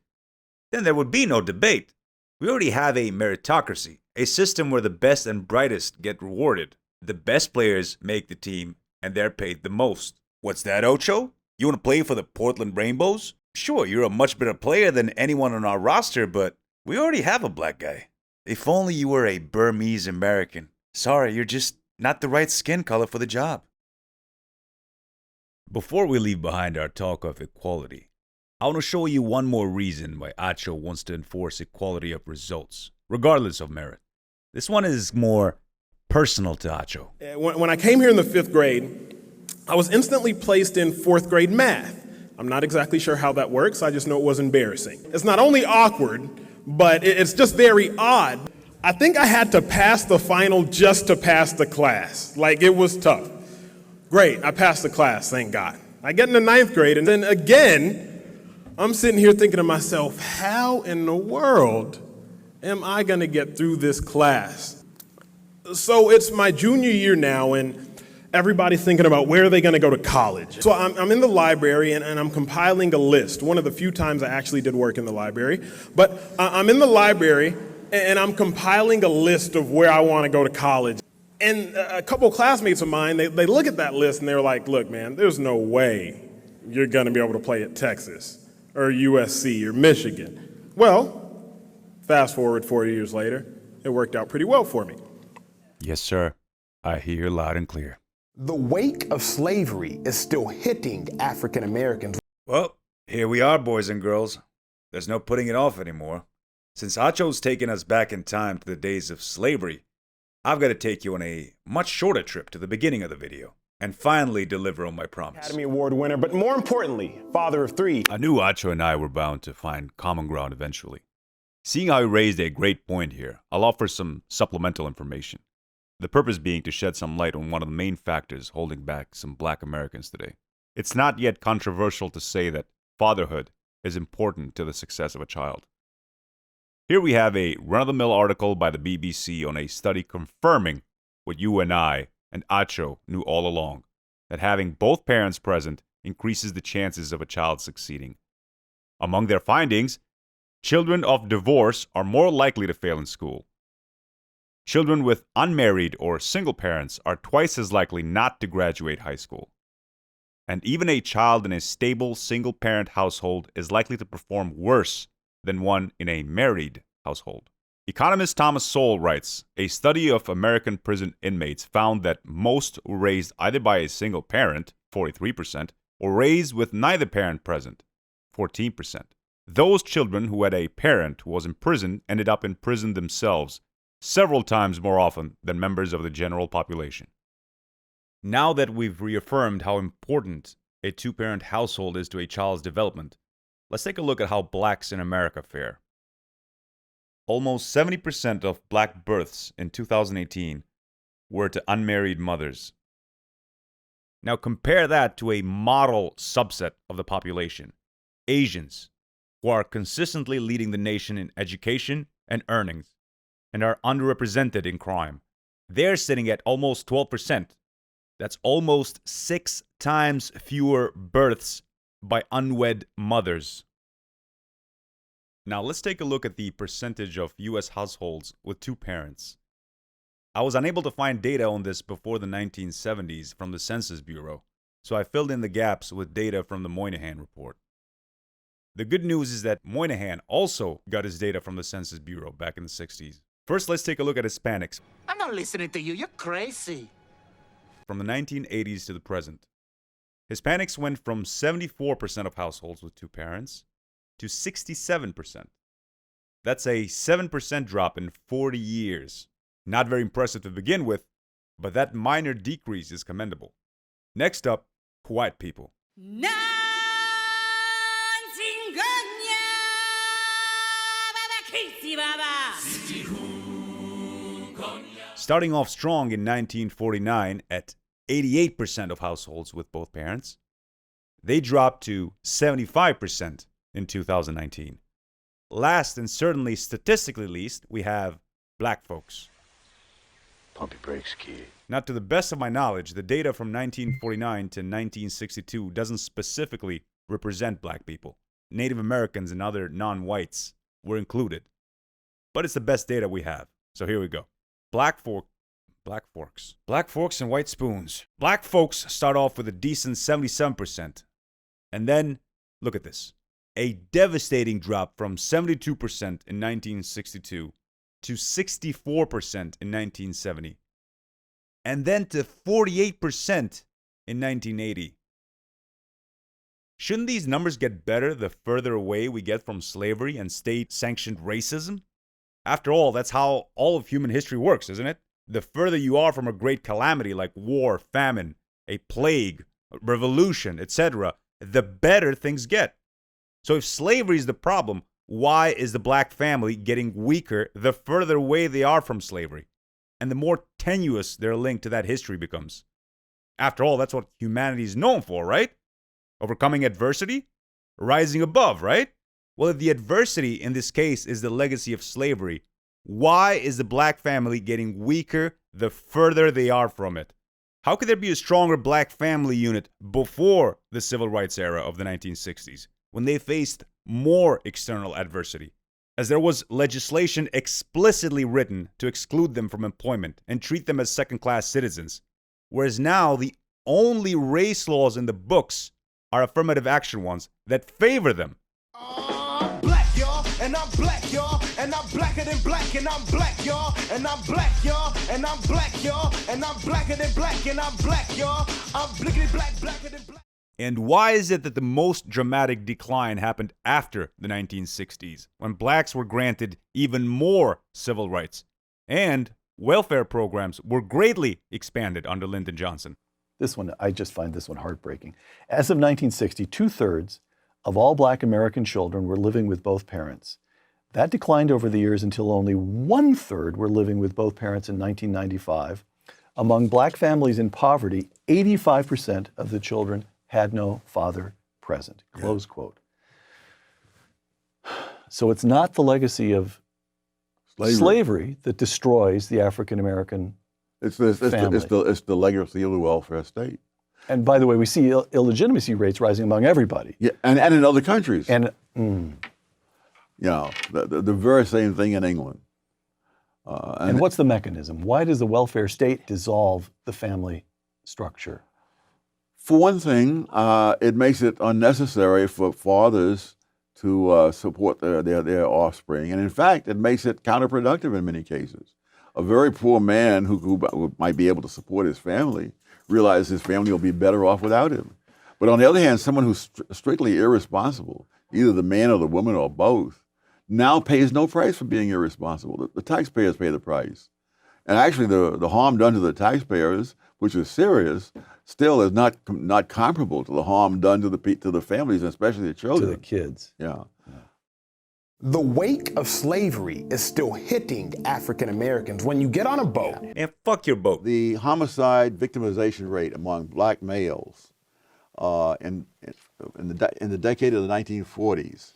then there would be no debate. We already have a meritocracy, a system where the best and brightest get rewarded. The best players make the team, and they're paid the most. What's that, Ocho? You want to play for the Portland Rainbows? Sure, you're a much better player than anyone on our roster, but we already have a black guy. If only you were a Burmese American. Sorry, you're just not the right skin color for the job. Before we leave behind our talk of equality, I want to show you one more reason why Acho wants to enforce equality of results, regardless of merit. This one is more personal to Acho. When I came here in the 5th grade, I was instantly placed in 4th grade math. I'm not exactly sure how that works. I just know it was embarrassing. It's not only awkward, but it's just very odd. I think I had to pass the final just to pass the class. Like, it was tough. Great, I passed the class, thank God. I get into 9th grade, and then again, I'm sitting here thinking to myself, how in the world am I gonna get through this class? So it's my junior year now, and Everybody's thinking about where are they going to go to college. So I'm in the library and I'm compiling a list. One of the few times I actually did work in the library. But I'm in the library and I'm compiling a list of where I want to go to college. And a couple of classmates of mine, they look at that list and they're like, look, man, there's no way you're going to be able to play at Texas or USC or Michigan. Well, fast forward 4 years later, it worked out pretty well for me. Yes, sir. I hear loud and clear. The wake of slavery is still hitting African Americans. Well, here we are, boys and girls. There's no putting it off anymore. Since Acho's taken us back in time to the days of slavery, I've got to take you on a much shorter trip to the beginning of the video and finally deliver on my promise. Academy Award winner, but more importantly, father of three. I knew Acho and I were bound to find common ground eventually. Seeing how he raised a great point here, I'll offer some supplemental information. The purpose being to shed some light on one of the main factors holding back some black Americans today. It's not yet controversial to say that fatherhood is important to the success of a child. Here we have a run-of-the-mill article by the BBC on a study confirming what you and I and Acho knew all along, that having both parents present increases the chances of a child succeeding. Among their findings, children of divorce are more likely to fail in school. Children with unmarried or single parents are twice as likely not to graduate high school. And even a child in a stable single-parent household is likely to perform worse than one in a married household. Economist Thomas Sowell writes, a study of American prison inmates found that most were raised either by a single parent, 43%, or raised with neither parent present, 14%. Those children who had a parent who was in prison ended up in prison themselves, several times more often than members of the general population. Now that we've reaffirmed how important a two-parent household is to a child's development, let's take a look at how blacks in America fare. Almost 70% of black births in 2018 were to unmarried mothers. Now compare that to a model subset of the population, Asians, who are consistently leading the nation in education and earnings, and are underrepresented in crime. They're sitting at almost 12%. That's almost 6 times fewer births by unwed mothers. Now let's take a look at the percentage of U.S. households with two parents. I was unable to find data on this before the 1970s from the Census Bureau, so I filled in the gaps with data from the Moynihan Report. The good news is that Moynihan also got his data from the Census Bureau back in the 60s. First, let's take a look at Hispanics. I'm not listening to you. You're crazy. From the 1980s to the present, Hispanics went from 74% of households with two parents to 67%. That's a 7% drop in 40 years. Not very impressive to begin with, but that minor decrease is commendable. Next up, white people. Starting off strong in 1949 at 88% of households with both parents, they dropped to 75% in 2019. Last and certainly statistically least, we have black folks. Pump your brakes, kid. Now, to the best of my knowledge, the data from 1949 to 1962 doesn't specifically represent black people. Native Americans and other non-whites were included. But it's the best data we have. So here we go. Black forks and white spoons. Black folks start off with a decent 77%. And then, look at this. A devastating drop from 72% in 1962 to 64% in 1970. And then to 48% in 1980. Shouldn't these numbers get better the further away we get from slavery and state-sanctioned racism? After all, that's how all of human history works, isn't it? The further you are from a great calamity like war, famine, a plague, revolution, etc., the better things get. So if slavery is the problem, why is the black family getting weaker the further away they are from slavery? And the more tenuous their link to that history becomes. After all, that's what humanity is known for, right? Overcoming adversity? Rising above, right? Well, if the adversity in this case is the legacy of slavery, why is the black family getting weaker the further they are from it? How could there be a stronger black family unit before the civil rights era of the 1960s, when they faced more external adversity, as there was legislation explicitly written to exclude them from employment and treat them as second-class citizens, whereas now the only race laws in the books are affirmative action ones that favor them? Black, y'all, and I'm black, y'all, and I'm blacker than black, and I'm black, y'all, and I'm black, y'all, and I'm black, y'all, and I'm blacker than black, and I'm black, y'all, I'm blickety black, blacker than black. And why is it that the most dramatic decline happened after the 1960s, when blacks were granted even more civil rights, and welfare programs were greatly expanded under Lyndon Johnson? This one, I just find this one heartbreaking. As of 1960, 2/3 of all black American children were living with both parents. That declined over the years until only 1/3 were living with both parents in 1995. Among black families in poverty, 85% of the children had no father present, close quote. So it's not the legacy of slavery that destroys the African-American family. It's the legacy of the welfare state. And by the way, we see illegitimacy rates rising among everybody. Yeah, and in other countries. And you know, the very same thing in England. And what's the mechanism? Why does the welfare state dissolve the family structure? For one thing, it makes it unnecessary for fathers to support their offspring. And in fact, it makes it counterproductive in many cases. A very poor man who might be able to support his family realizes his family will be better off without him. But on the other hand, someone who's strictly irresponsible, either the man or the woman or both, now pays no price for being irresponsible. The taxpayers pay the price. And actually the harm done to the taxpayers, which is serious, still is not comparable to the harm done to the families, and especially the children. To the kids. Yeah. The wake of slavery is still hitting African Americans. When you get on a boat. And fuck your boat. The homicide victimization rate among black males in the decade of the 1940s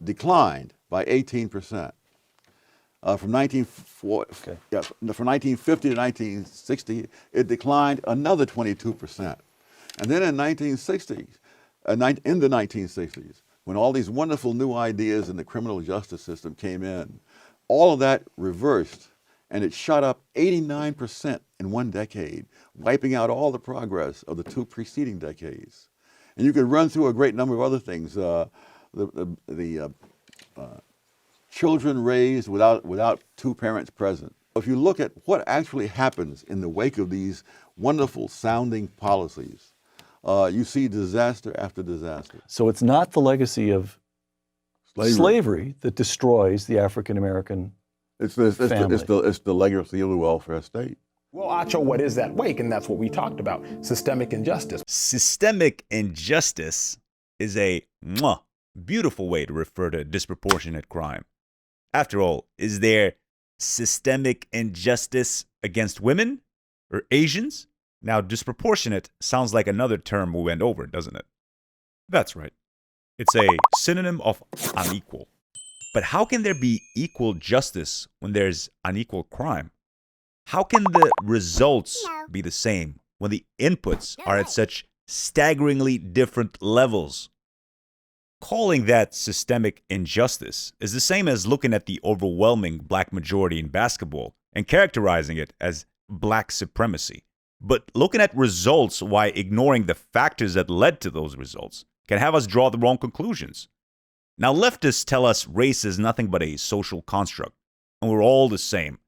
declined by 18%. From 1950 to 1960, it declined another 22%. And then in the 1960s, when all these wonderful new ideas in the criminal justice system came in, all of that reversed, and it shot up 89% in one decade, wiping out all the progress of the two preceding decades. And you could run through a great number of other things. Children raised without two parents present. If you look at what actually happens in the wake of these wonderful sounding policies, you see disaster after disaster. So it's not the legacy of slavery that destroys the African-American family. It's the legacy of the welfare state. Well, Acho, what is that wake? And that's what we talked about, systemic injustice. Systemic injustice is a beautiful way to refer to disproportionate crime. After all, is there systemic injustice against women or Asians? Now, disproportionate sounds like another term we went over, doesn't it? That's right. It's a synonym of unequal. But how can there be equal justice when there's unequal crime? How can the results be the same when the inputs are at such staggeringly different levels? Calling that systemic injustice is the same as looking at the overwhelming black majority in basketball and characterizing it as black supremacy. But looking at results while ignoring the factors that led to those results can have us draw the wrong conclusions. Now, leftists tell us race is nothing but a social construct, and we're all the same.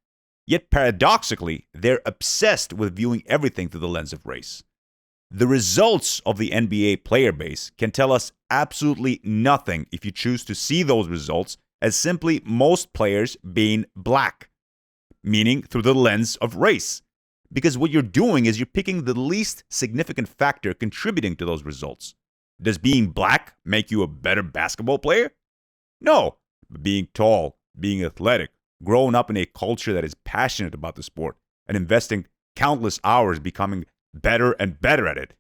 Yet paradoxically, they're obsessed with viewing everything through the lens of race. The results of the NBA player base can tell us absolutely nothing if you choose to see those results as simply most players being black, meaning through the lens of race. Because what you're doing is you're picking the least significant factor contributing to those results. Does being black make you a better basketball player? No. But being tall, being athletic, growing up in a culture that is passionate about the sport, and investing countless hours becoming better and better at it,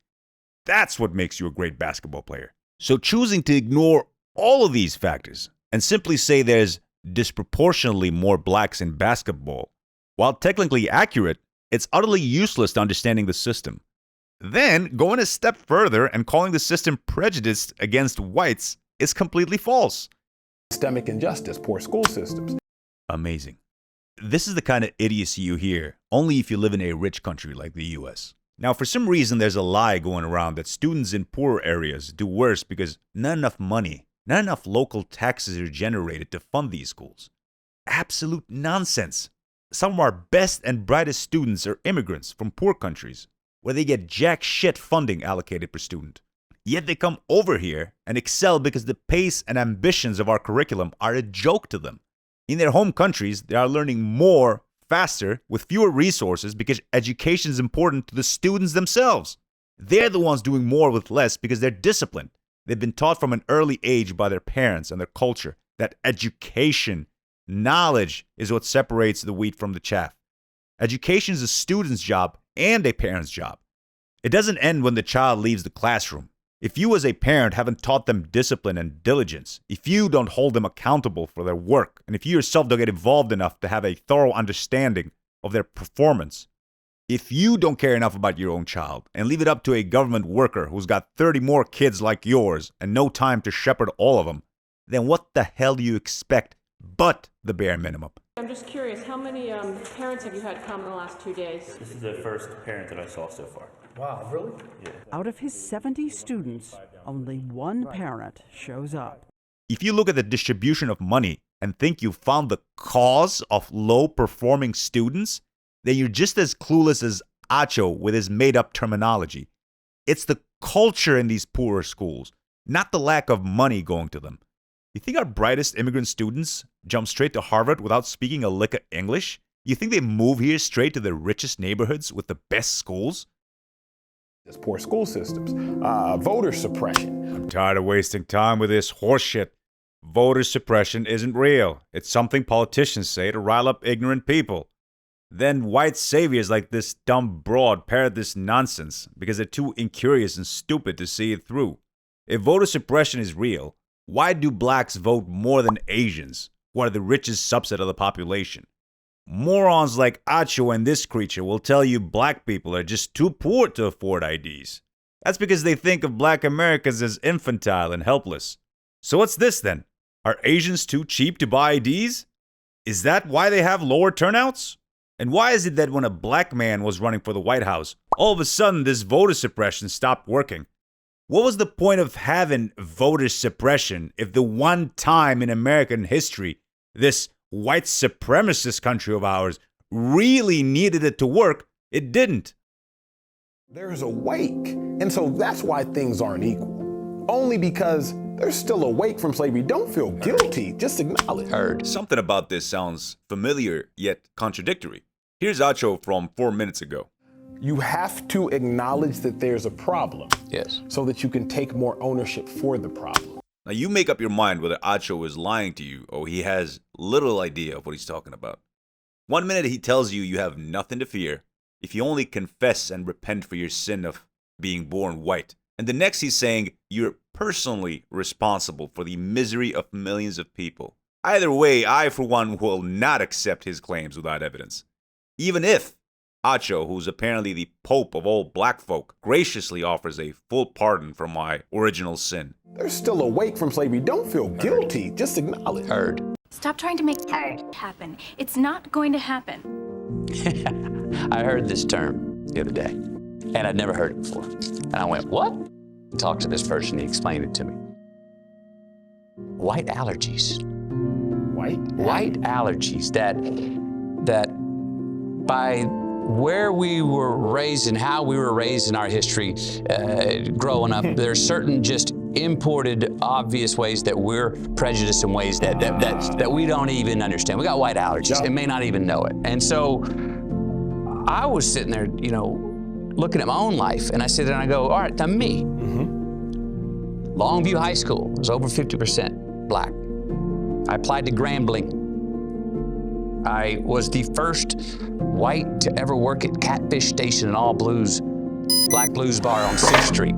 that's what makes you a great basketball player. So choosing to ignore all of these factors and simply say there's disproportionately more blacks in basketball, while technically accurate, It's utterly useless to understanding the system. Then, going a step further and calling the system prejudiced against whites is completely false. Systemic injustice, poor school systems. Amazing. This is the kind of idiocy you hear only if you live in a rich country like the US. Now, for some reason, there's a lie going around that students in poorer areas do worse because not enough money, not enough local taxes are generated to fund these schools. Absolute nonsense. Some of our best and brightest students are immigrants from poor countries where they get jack shit funding allocated per student. Yet they come over here and excel because the pace and ambitions of our curriculum are a joke to them. In their home countries, they are learning more, faster, with fewer resources because education is important to the students themselves. They're the ones doing more with less because they're disciplined. They've been taught from an early age by their parents and their culture that education, knowledge, is what separates the wheat from the chaff. Education is a student's job and a parent's job. It doesn't end when the child leaves the classroom. If you as a parent haven't taught them discipline and diligence, if you don't hold them accountable for their work, and if you yourself don't get involved enough to have a thorough understanding of their performance, if you don't care enough about your own child and leave it up to a government worker who's got 30 more kids like yours and no time to shepherd all of them, then what the hell do you expect but the bare minimum? I'm just curious, how many parents have you had come in the last 2 days? This is the first parent that I saw so far. Wow, really? Yeah. Out of his 70 students, only one parent shows up. If you look at the distribution of money and think you found the cause of low-performing students, then you're just as clueless as Acho with his made-up terminology. It's the culture in these poorer schools, not the lack of money going to them. You think our brightest immigrant students jump straight to Harvard without speaking a lick of English? You think they move here straight to the richest neighborhoods with the best schools? There's poor school systems, voter suppression. I'm tired of wasting time with this horseshit. Voter suppression isn't real. It's something politicians say to rile up ignorant people. Then white saviors like this dumb broad parrot this nonsense because they're too incurious and stupid to see it through. If voter suppression is real, why do blacks vote more than Asians, who are the richest subset of the population? Morons like Acho and this creature will tell you black people are just too poor to afford IDs. That's because they think of black Americans as infantile and helpless. So what's this then? Are Asians too cheap to buy IDs? Is that why they have lower turnouts? And why is it that when a black man was running for the White House, all of a sudden this voter suppression stopped working? What was the point of having voter suppression if the one time in American history this white supremacist country of ours really needed it to work, it didn't? There's a wake, and so that's why things aren't equal. Only because they're still awake from slavery. Don't feel guilty, just acknowledge. Heard. Something about this sounds familiar yet contradictory. Here's Acho from 4 minutes ago. You have to acknowledge that there's a problem. Yes. So that you can take more ownership for the problem. Now you make up your mind whether Acho is lying to you or he has little idea of what he's talking about. 1 minute he tells you you have nothing to fear if you only confess and repent for your sin of being born white. And the next he's saying you're personally responsible for the misery of millions of people. Either way, I for one will not accept his claims without evidence. Even if Acho, who's apparently the pope of all black folk, graciously offers a full pardon for my original sin. They're still awake from slavery. Don't feel guilty, just acknowledge. Heard. Stop trying to make it happen. It's not going to happen. I heard this term the other day, and I'd never heard it before. And I went, what? I talked to this person, he explained it to me. White allergies. White allergies that by where we were raised and how we were raised in our history growing up, there's certain just imported obvious ways that we're prejudiced in ways that we don't even understand. We got white allergies and may not even know it. And so I was sitting there, you know, looking at my own life, and I sit there and I go, all right, now me. Longview High School was over 50% black. I applied to Grambling. I was the first white to ever work at Catfish Station and All Blues, Black Blues Bar on 6th Street.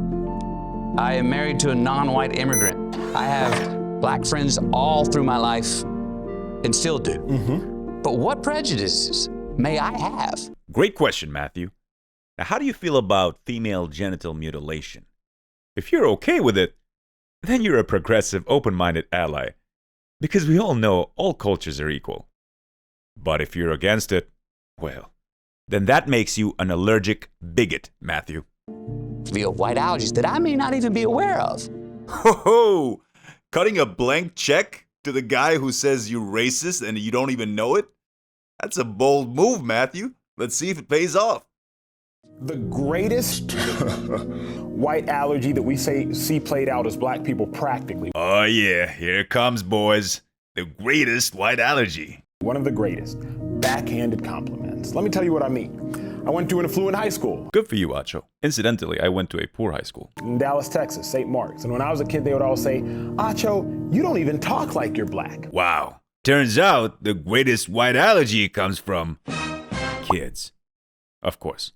I am married to a non-white immigrant. I have black friends all through my life and still do. But what prejudices may I have? Great question, Matthew. Now, how do you feel about female genital mutilation? If you're okay with it, then you're a progressive, open-minded ally. Because we all know all cultures are equal. But if you're against it, well, then that makes you an allergic bigot, Matthew. Via white allergies that I may not even be aware of. Ho ho! Cutting a blank check to the guy who says you're racist and you don't even know it? That's a bold move, Matthew. Let's see if it pays off. The greatest white allergy that we see played out as black people practically. Oh yeah, here it comes, boys. The greatest white allergy. One of the greatest. Backhanded compliments. Let me tell you what I mean. I went to an affluent high school. Good for you, Acho. Incidentally, I went to a poor high school. In Dallas, Texas, St. Mark's. And when I was a kid, they would all say, Acho, you don't even talk like you're black. Wow. Turns out the greatest white allergy comes from kids. Of course.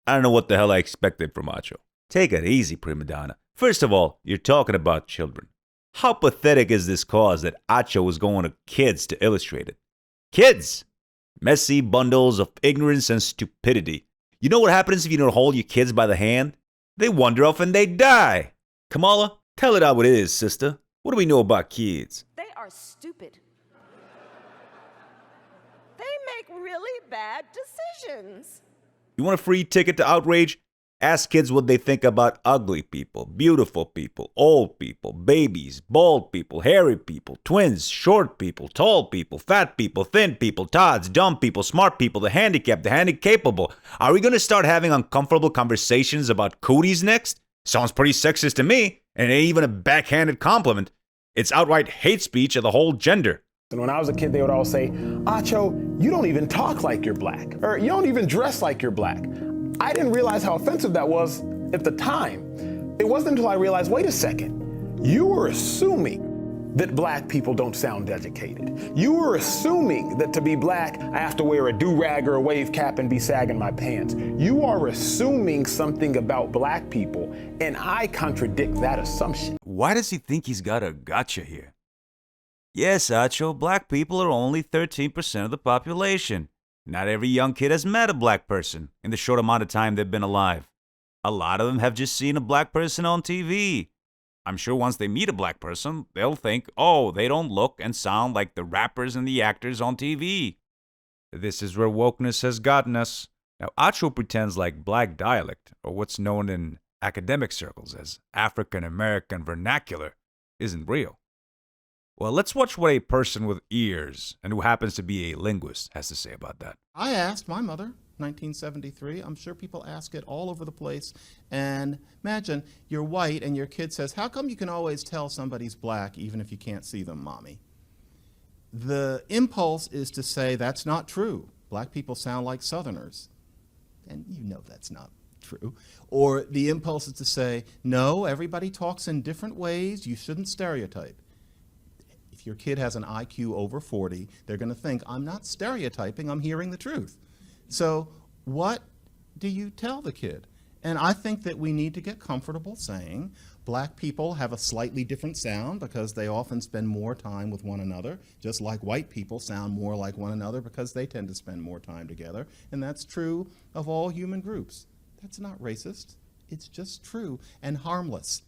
I don't know what the hell I expected from Acho. Take it easy, prima donna. First of all, you're talking about children. How pathetic is this cause that Acho was going to kids to illustrate it? Kids! Messy bundles of ignorance and stupidity. You know what happens if you don't hold your kids by the hand? They wander off and they die. Kamala, tell it how it is, sister. What do we know about kids? They are stupid. They make really bad decisions. You want a free ticket to outrage? Ask kids what they think about ugly people, beautiful people, old people, babies, bald people, hairy people, twins, short people, tall people, fat people, thin people, tots, dumb people, smart people, the handicapped, the handicapable. Are we going to start having uncomfortable conversations about cooties next? Sounds pretty sexist to me, and it ain't even a backhanded compliment. It's outright hate speech of the whole gender. And when I was a kid, they would all say, Acho, you don't even talk like you're black, or you don't even dress like you're black. I didn't realize how offensive that was at the time. It wasn't until I realized, wait a second, you were assuming that black people don't sound educated. You were assuming that to be black, I have to wear a do-rag or a wave cap and be sagging my pants. You are assuming something about black people, and I contradict that assumption. Why does he think he's got a gotcha here? Yes, Acho, black people are only 13% of the population. Not every young kid has met a black person in the short amount of time they've been alive. A lot of them have just seen a black person on TV. I'm sure once they meet a black person, they'll think, oh, they don't look and sound like the rappers and the actors on TV. This is where wokeness has gotten us. Now, Acho pretends like black dialect, or what's known in academic circles as African American vernacular, isn't real. Well, let's watch what a person with ears and who happens to be a linguist has to say about that. I asked my mother, 1973. I'm sure people ask it all over the place. And imagine you're white and your kid says, how come you can always tell somebody's black even if you can't see them, mommy? The impulse is to say that's not true. Black people sound like Southerners. And you know that's not true. Or the impulse is to say, no, everybody talks in different ways. You shouldn't stereotype. If your kid has an IQ over 40, they're going to think, I'm not stereotyping, I'm hearing the truth. So what do you tell the kid? And I think that we need to get comfortable saying black people have a slightly different sound because they often spend more time with one another, just like white people sound more like one another because they tend to spend more time together. And that's true of all human groups. That's not racist. It's just true and harmless.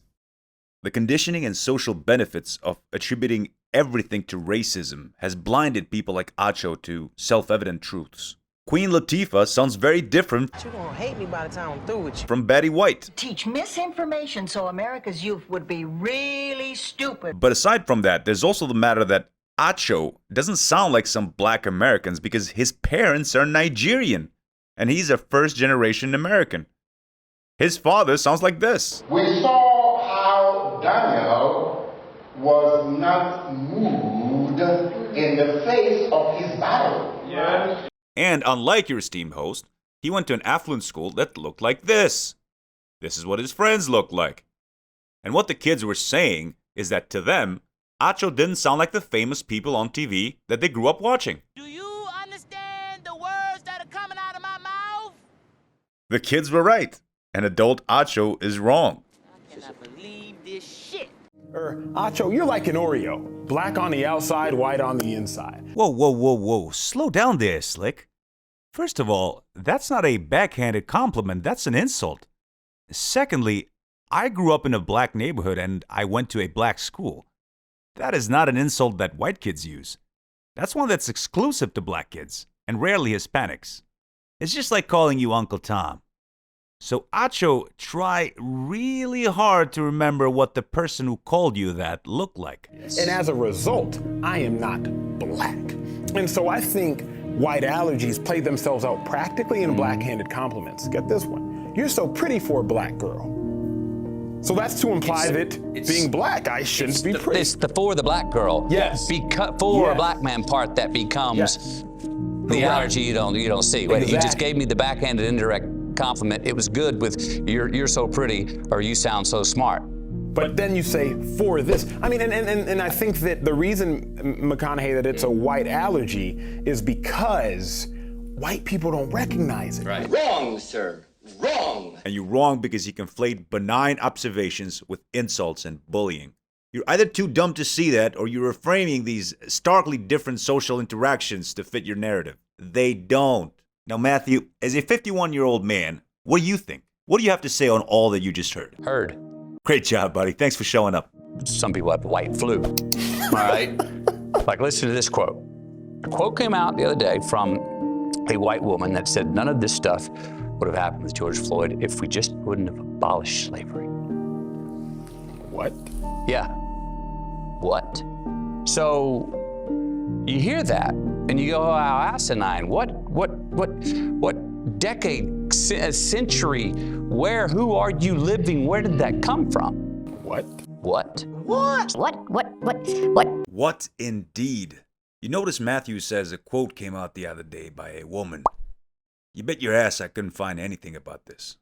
The conditioning and social benefits of attributing everything to racism has blinded people like Acho to self-evident truths. Queen Latifah sounds very different You're gonna hate me by the time I'm through with you. from Betty White. Teach misinformation so America's youth would be really stupid. But aside from that, there's also the matter that Acho doesn't sound like some black Americans because his parents are Nigerian and he's a first-generation American. His father sounds like this. We saw how Daniel was not moved in the face of his battle. Yes. And unlike your esteemed host, he went to an affluent school that looked like this. This is what his friends looked like. And what the kids were saying is that to them, Acho didn't sound like the famous people on TV that they grew up watching. Do you understand the words that are coming out of my mouth? The kids were right, and adult Acho is wrong. I cannot believe this shit. Acho, you're like an Oreo. Black on the outside, white on the inside. Whoa, whoa, whoa, whoa. Slow down there, Slick. First of all, that's not a backhanded compliment, that's an insult. Secondly, I grew up in a black neighborhood and I went to a black school. That is not an insult that white kids use. That's one that's exclusive to black kids, and rarely Hispanics. It's just like calling you Uncle Tom. So Acho, try really hard to remember what the person who called you that looked like. And as a result, I am not black. And so I think white allergies play themselves out practically in black-handed compliments. Get this one. You're so pretty for a black girl. So that's to imply that being black, I shouldn't be pretty. It's the for the black girl. Yes. For a black man part that becomes the allergy you don't see. Wait, you just gave me the backhanded indirect compliment. It was good with you're so pretty or you sound so smart. But then you say for this. I mean, and I think that the reason, McConaughey, that it's a white allergy is because white people don't recognize it. Right. Wrong, sir. Wrong. And you're wrong because you conflate benign observations with insults and bullying. You're either too dumb to see that or you're reframing these starkly different social interactions to fit your narrative. They don't. Now, Matthew, as a 51-year-old man, what do you think? What do you have to say on all that you just heard? Heard. Great job, buddy. Thanks for showing up. Some people have the white flu. All right? Like, listen to this quote. A quote came out the other day from a white woman that said none of this stuff would have happened with George Floyd if we just wouldn't have abolished slavery. What? Yeah. What? So you hear that and you go, oh, how asinine. What decade, century, who are you living? Where did that come from? What? What? What indeed? You notice Matthew says a quote came out the other day by a woman. You bet your ass I couldn't find anything about this.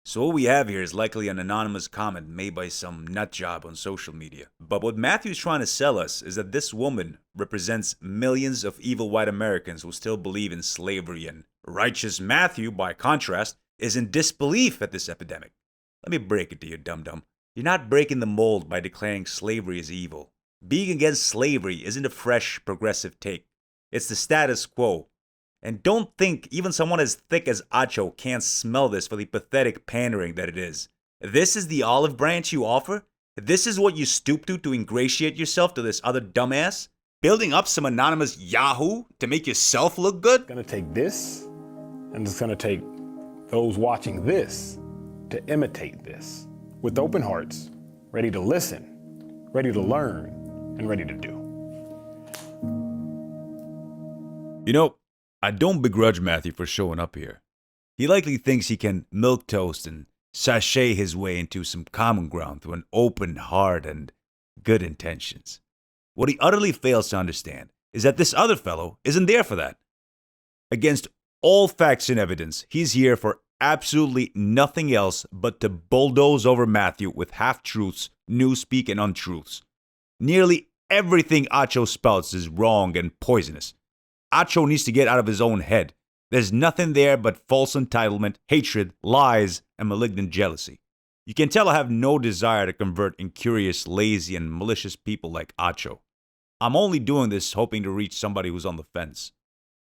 So what we have here is likely an anonymous comment made by some nutjob on social media. But what Matthew's trying to sell us is that this woman represents millions of evil white Americans who still believe in slavery, and righteous Matthew, by contrast, is in disbelief at this epidemic. Let me break it to you, dum-dum. You're not breaking the mold by declaring slavery is evil. Being against slavery isn't a fresh, progressive take. It's the status quo. And don't think even someone as thick as Acho can't smell this for the pathetic pandering that it is. This is the olive branch you offer? This is what you stoop to ingratiate yourself to this other dumbass? Building up some anonymous Yahoo to make yourself look good? It's gonna take this, and it's gonna take those watching this to imitate this. With open hearts, ready to listen, ready to learn, and ready to do. You know, I don't begrudge Matthew for showing up here. He likely thinks he can milquetoast and sashay his way into some common ground through an open heart and good intentions. What he utterly fails to understand is that this other fellow isn't there for that. Against all facts and evidence, he's here for absolutely nothing else but to bulldoze over Matthew with half-truths, newspeak, and untruths. Nearly everything Acho spouts is wrong and poisonous. Acho needs to get out of his own head. There's nothing there but false entitlement, hatred, lies, and malignant jealousy. You can tell I have no desire to convert incurious, lazy, and malicious people like Acho. I'm only doing this hoping to reach somebody who's on the fence.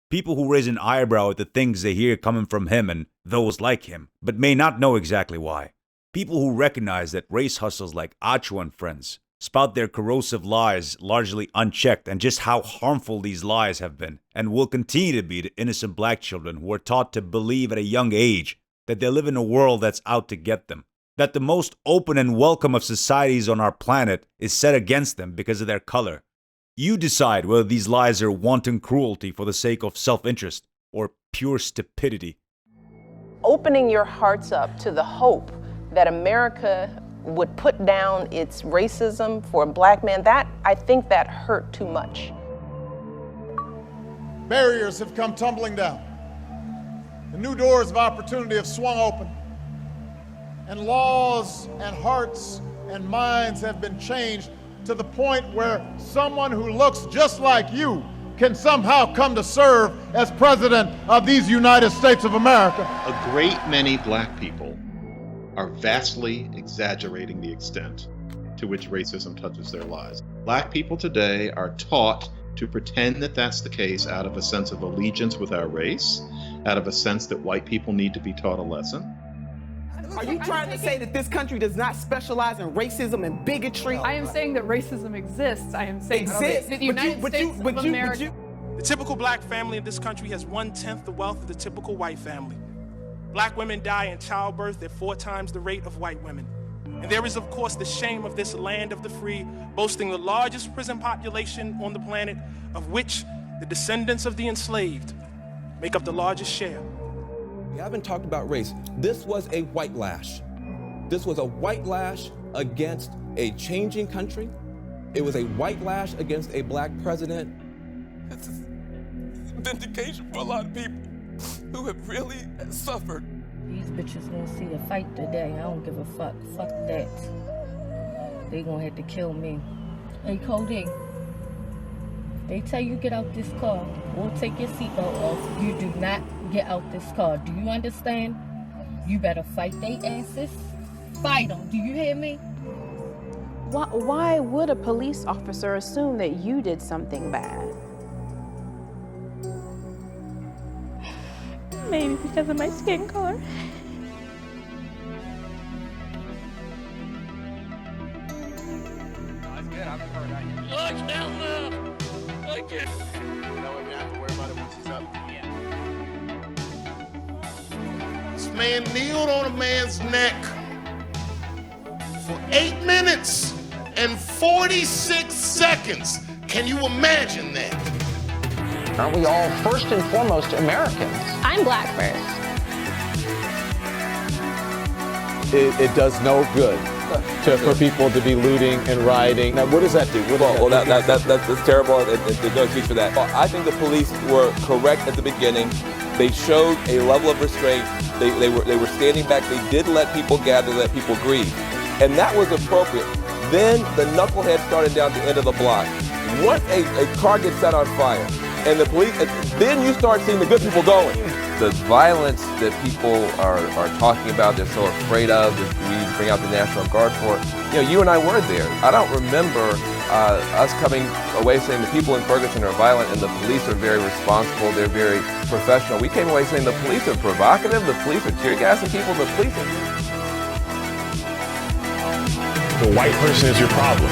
People who raise an eyebrow at the things they hear coming from him and those like him, but may not know exactly why. People who recognize that race hustles like Acho and friends spout their corrosive lies largely unchecked, and just how harmful these lies have been and will continue to be to innocent black children who are taught to believe at a young age that they live in a world that's out to get them, that the most open and welcome of societies on our planet is set against them because of their color. You decide whether these lies are wanton cruelty for the sake of self-interest or pure stupidity. Opening your hearts up to the hope that America would put down its racism for a black man, I think that hurt too much. Barriers have come tumbling down. The new doors of opportunity have swung open. And laws and hearts and minds have been changed to the point where someone who looks just like you can somehow come to serve as president of these United States of America. A great many black people are vastly exaggerating the extent to which racism touches their lives. Black people today are taught to pretend that that's the case out of a sense of allegiance with our race, out of a sense that white people need to be taught a lesson. Are you trying to say that this country does not specialize in racism and bigotry? I am saying that racism exists. I am saying Exists? that the United States of America. The typical black family in this country has 1/10 the wealth of the typical white family. Black women die in childbirth at 4 times the rate of white women. And there is, of course, the shame of this land of the free, boasting the largest prison population on the planet, of which the descendants of the enslaved make up the largest share. We haven't talked about race. This was a white lash. This was a white lash against a changing country. It was a white lash against a black president. This is vindication for a lot of people who have really suffered. These bitches gonna see the fight today. I don't give a fuck. Fuck that. They gonna have to kill me. Hey, Cody. They tell you get out this car or take your seatbelt off. You do not get out this car. Do you understand? You better fight they asses. Fight them. Do you hear me? Why would a police officer assume that you did something bad? Maybe because of my skin color. This man kneeled on a man's neck for 8 minutes and 46 seconds. Can you imagine that? Aren't we all first and foremost Americans? I'm black first. It does no good for people to be looting and rioting. Now, what does that do? That's terrible. There's no excuse for that. Well, I think the police were correct at the beginning. They showed a level of restraint. They were standing back. They did let people gather, let people grieve, and that was appropriate. Then the knucklehead started down the end of the block. Once a car gets set on fire, and the police, then you start seeing the good people going. The violence that people are talking about, they're so afraid of, that we bring out the National Guard for, you and I were there. I don't remember us coming away saying the people in Ferguson are violent and the police are very responsible, they're very professional. We came away saying the police are provocative, the police are tear gassing people, the police are... The white person is your problem.